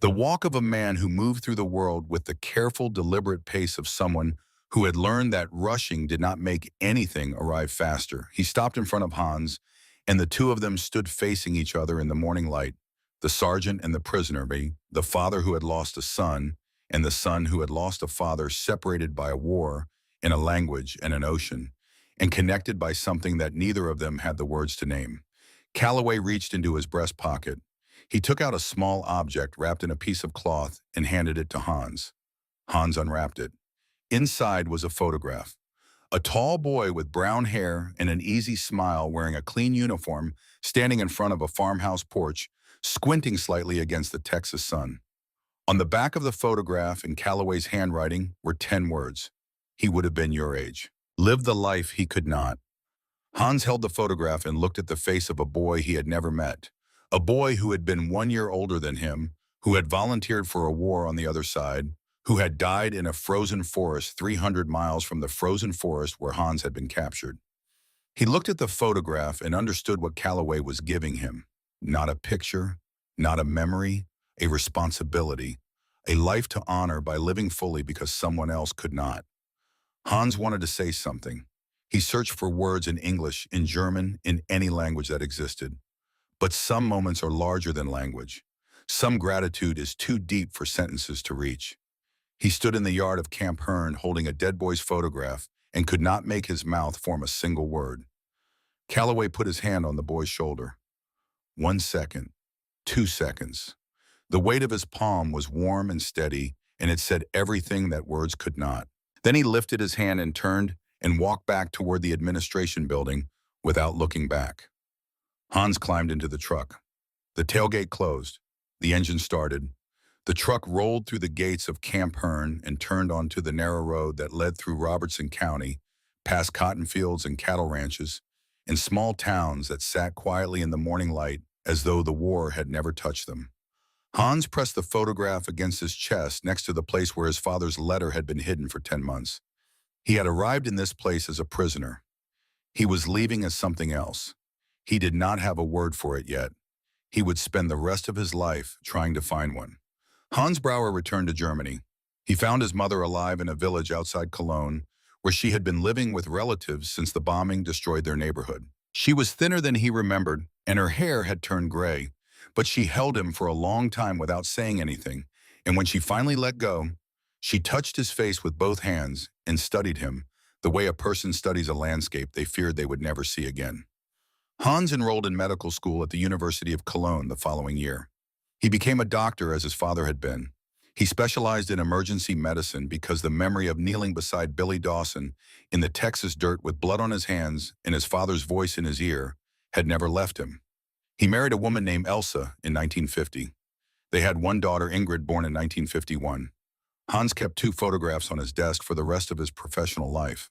The walk of a man who moved through the world with the careful, deliberate pace of someone who had learned that rushing did not make anything arrive faster. He stopped in front of Hans, and the two of them stood facing each other in the morning light, the sergeant and the prisoner, the father who had lost a son, and the son who had lost a father, separated by a war, in a language and an ocean, and connected by something that neither of them had the words to name. Calloway reached into his breast pocket. He took out a small object wrapped in a piece of cloth and handed it to Hans. Hans unwrapped it. Inside was a photograph. A tall boy with brown hair and an easy smile, wearing a clean uniform, standing in front of a farmhouse porch, squinting slightly against the Texas sun. On the back of the photograph, in Calloway's handwriting, were 10 words. He would have been your age. Lived the life he could not. Hans held the photograph and looked at the face of a boy he had never met. A boy who had been 1 year older than him, who had volunteered for a war on the other side, who had died in a frozen forest 300 miles from the frozen forest where Hans had been captured. He looked at the photograph and understood what Calloway was giving him. Not a picture, not a memory, a responsibility, a life to honor by living fully because someone else could not. Hans wanted to say something. He searched for words in English, in German, in any language that existed. But some moments are larger than language. Some gratitude is too deep for sentences to reach. He stood in the yard of Camp Hearn holding a dead boy's photograph and could not make his mouth form a single word. Calloway put his hand on the boy's shoulder. 1 second, 2 seconds. The weight of his palm was warm and steady, and it said everything that words could not. Then he lifted his hand and turned and walked back toward the administration building without looking back. Hans climbed into the truck. The tailgate closed. The engine started. The truck rolled through the gates of Camp Hearn and turned onto the narrow road that led through Robertson County, past cotton fields and cattle ranches, and small towns that sat quietly in the morning light as though the war had never touched them. Hans pressed the photograph against his chest next to the place where his father's letter had been hidden for 10 months. He had arrived in this place as a prisoner. He was leaving as something else. He did not have a word for it yet. He would spend the rest of his life trying to find one. Hans Brauer returned to Germany. He found his mother alive in a village outside Cologne, where she had been living with relatives since the bombing destroyed their neighborhood. She was thinner than he remembered, and her hair had turned gray, but she held him for a long time without saying anything, and when she finally let go, she touched his face with both hands and studied him, the way a person studies a landscape they feared they would never see again. Hans enrolled in medical school at the University of Cologne the following year. He became a doctor as his father had been. He specialized in emergency medicine because the memory of kneeling beside Billy Dawson in the Texas dirt with blood on his hands and his father's voice in his ear had never left him. He married a woman named Elsa in 1950. They had one daughter, Ingrid, born in 1951. Hans kept 2 photographs on his desk for the rest of his professional life.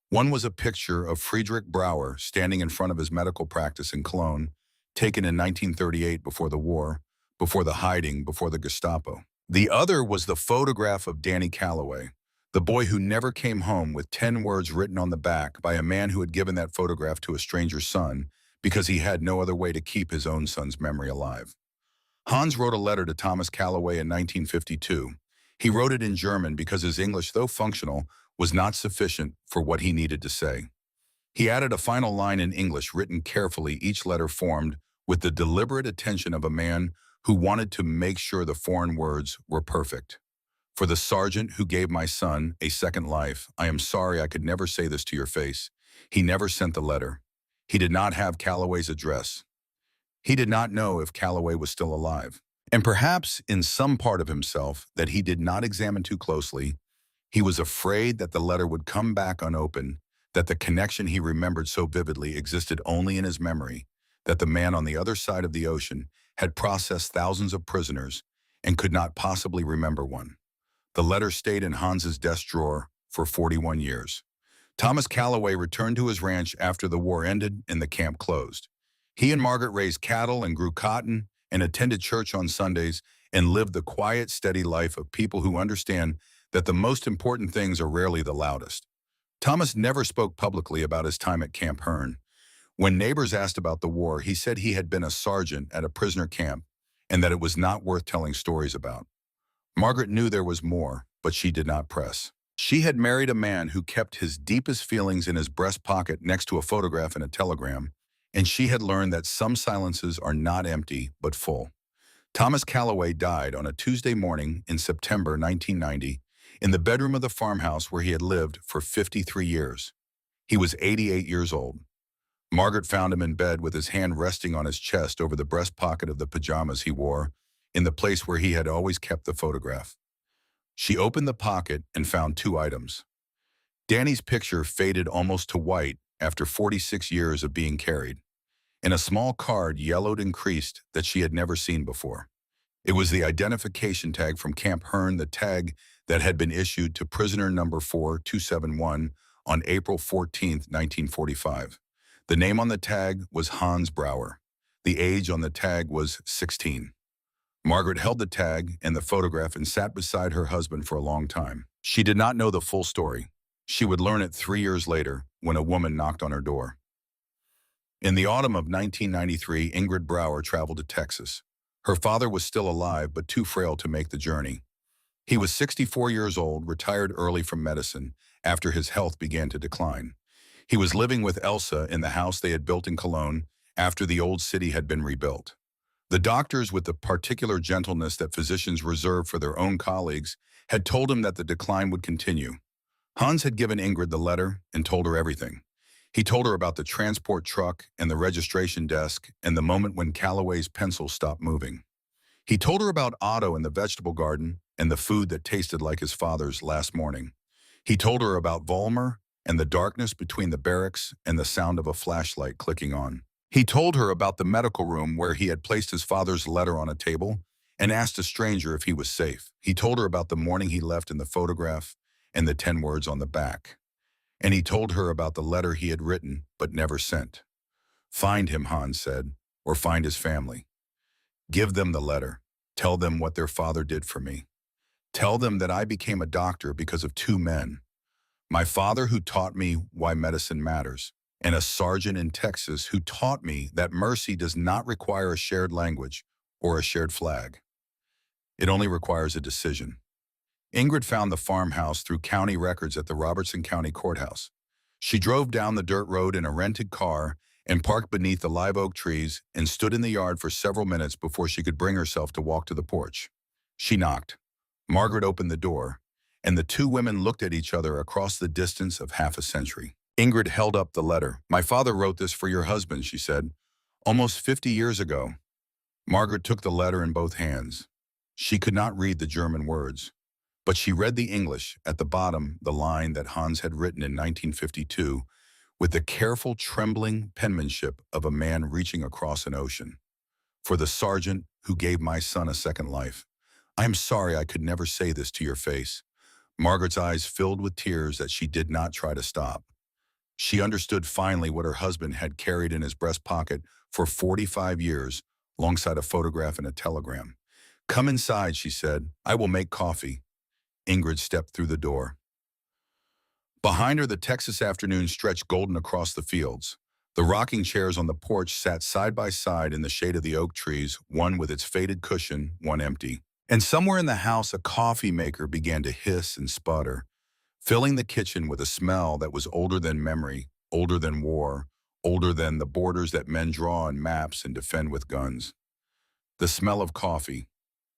One was a picture of Friedrich Brauer standing in front of his medical practice in Cologne, taken in 1938 before the war, before the hiding, before the Gestapo. The other was the photograph of Danny Calloway, the boy who never came home, with 10 words written on the back by a man who had given that photograph to a stranger's son because he had no other way to keep his own son's memory alive. Hans wrote a letter to Thomas Calloway in 1952. He wrote it in German because his English, though functional, was not sufficient for what he needed to say. He added a final line in English written carefully, each letter formed with the deliberate attention of a man who wanted to make sure the foreign words were perfect. For the sergeant who gave my son a second life, I am sorry I could never say this to your face. He never sent the letter. He did not have Calloway's address. He did not know if Calloway was still alive. And perhaps in some part of himself that he did not examine too closely, he was afraid that the letter would come back unopened, that the connection he remembered so vividly existed only in his memory, that the man on the other side of the ocean had processed thousands of prisoners and could not possibly remember one. The letter stayed in Hans's desk drawer for 41 years. Thomas Calloway returned to his ranch after the war ended and the camp closed. He and Margaret raised cattle and grew cotton and attended church on Sundays and lived the quiet, steady life of people who understand that the most important things are rarely the loudest. Thomas never spoke publicly about his time at Camp Hearn. When neighbors asked about the war, he said he had been a sergeant at a prisoner camp and that it was not worth telling stories about. Margaret knew there was more, but she did not press. She had married a man who kept his deepest feelings in his breast pocket next to a photograph and a telegram, and she had learned that some silences are not empty, but full. Thomas Calloway died on a Tuesday morning in September 1990 in the bedroom of the farmhouse where he had lived for 53 years. He was 88 years old. Margaret found him in bed with his hand resting on his chest over the breast pocket of the pajamas he wore, in the place where he had always kept the photograph. She opened the pocket and found 2 items. Danny's picture faded almost to white after 46 years of being carried, and a small card yellowed and creased that she had never seen before. It was the identification tag from Camp Hearn, the tag that had been issued to prisoner number 4271 on April 14, 1945. The name on the tag was Hans Brauer. The age on the tag was 16. Margaret held the tag and the photograph and sat beside her husband for a long time. She did not know the full story. She would learn it 3 years later when a woman knocked on her door. In the autumn of 1993, Ingrid Brower traveled to Texas. Her father was still alive but too frail to make the journey. He was 64 years old, retired early from medicine after his health began to decline. He was living with Elsa in the house they had built in Cologne after the old city had been rebuilt. The doctors, with the particular gentleness that physicians reserve for their own colleagues, had told him that the decline would continue. Hans had given Ingrid the letter and told her everything. He told her about the transport truck and the registration desk and the moment when Calloway's pencil stopped moving. He told her about Otto and the vegetable garden and the food that tasted like his father's last morning. He told her about Volmer and the darkness between the barracks and the sound of a flashlight clicking on. He told her about the medical room where he had placed his father's letter on a table and asked a stranger if he was safe. He told her about the morning he left in the photograph and the 10 words on the back. And he told her about the letter he had written but never sent. Find him, Hans said, or find his family. Give them the letter. Tell them what their father did for me. Tell them that I became a doctor because of 2 men. My father, who taught me why medicine matters, and a sergeant in Texas who taught me that mercy does not require a shared language or a shared flag. It only requires a decision. Ingrid found the farmhouse through county records at the Robertson County Courthouse. She drove down the dirt road in a rented car and parked beneath the live oak trees and stood in the yard for several minutes before she could bring herself to walk to the porch. She knocked. Margaret opened the door, and the 2 women looked at each other across the distance of half a century. Ingrid held up the letter. My father wrote this for your husband, she said, almost 50 years ago. Margaret took the letter in both hands. She could not read the German words, but she read the English at the bottom, the line that Hans had written in 1952, with the careful, trembling penmanship of a man reaching across an ocean. For the sergeant who gave my son a second life. I am sorry I could never say this to your face. Margaret's eyes filled with tears that she did not try to stop. She understood finally what her husband had carried in his breast pocket for 45 years, alongside a photograph and a telegram. Come inside, she said. I will make coffee. Ingrid stepped through the door. Behind her, the Texas afternoon stretched golden across the fields. The rocking chairs on the porch sat side by side in the shade of the oak trees, one with its faded cushion, one empty. And somewhere in the house, a coffee maker began to hiss and sputter, filling the kitchen with a smell that was older than memory, older than war, older than the borders that men draw on maps and defend with guns. The smell of coffee,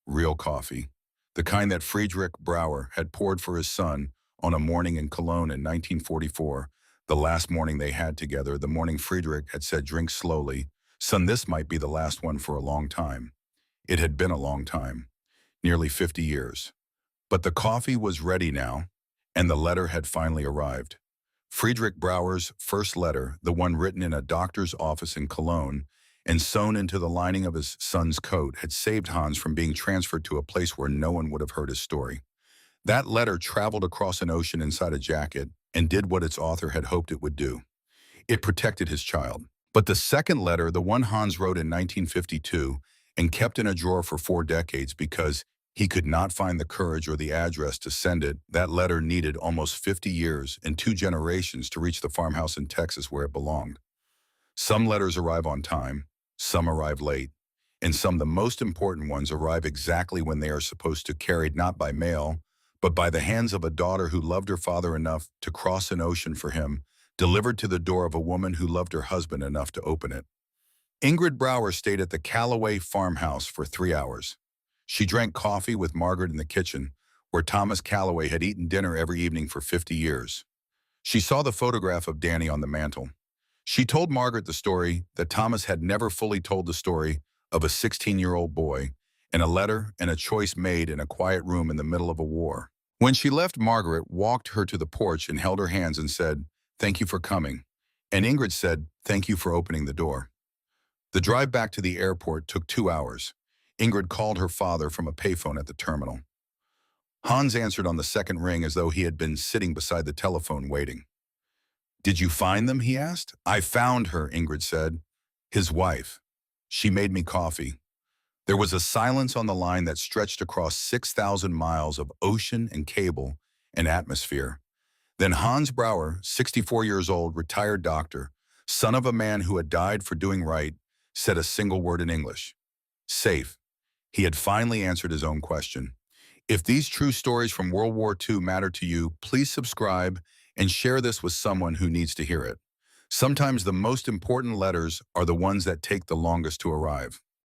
real coffee, the kind that Friedrich Brauer had poured for his son on a morning in Cologne in 1944, the last morning they had together, the morning Friedrich had said, drink slowly. Son, this might be the last one for a long time. It had been a long time, nearly 50 years. But the coffee was ready now, and the letter had finally arrived. Friedrich Brauer's first letter, the one written in a doctor's office in Cologne and sewn into the lining of his son's coat, had saved Hans from being transferred to a place where no one would have heard his story. That letter traveled across an ocean inside a jacket and did what its author had hoped it would do. It protected his child. But the second letter, the one Hans wrote in 1952 and kept in a drawer for 4 decades because he could not find the courage or the address to send it, that letter needed almost 50 years and 2 generations to reach the farmhouse in Texas where it belonged. Some letters arrive on time, some arrive late, and some, the most important ones, arrive exactly when they are supposed to, carried not by mail, but by the hands of a daughter who loved her father enough to cross an ocean for him, delivered to the door of a woman who loved her husband enough to open it. Ingrid Brower stayed at the Calloway farmhouse for 3 hours. She drank coffee with Margaret in the kitchen, where Thomas Calloway had eaten dinner every evening for 50 years. She saw the photograph of Danny on the mantel. She told Margaret the story that Thomas had never fully told, the story of a 16-year-old boy and a letter and a choice made in a quiet room in the middle of a war. When she left, Margaret walked her to the porch and held her hands and said, "Thank you for coming." And Ingrid said, "Thank you for opening the door." The drive back to the airport took 2 hours. Ingrid called her father from a payphone at the terminal. Hans answered on the second ring as though he had been sitting beside the telephone waiting. "Did you find them?" he asked. "I found her," Ingrid said. "His wife. She made me coffee. There was a silence on the line that stretched across 6,000 miles of ocean and cable and atmosphere. Then Hans Brauer, 64 years old, retired doctor, son of a man who had died for doing right, said a single word in English. Safe. He had finally answered his own question. If these true stories from World War II matter to you, please subscribe and share this with someone who needs to hear it. Sometimes the most important letters are the ones that take the longest to arrive.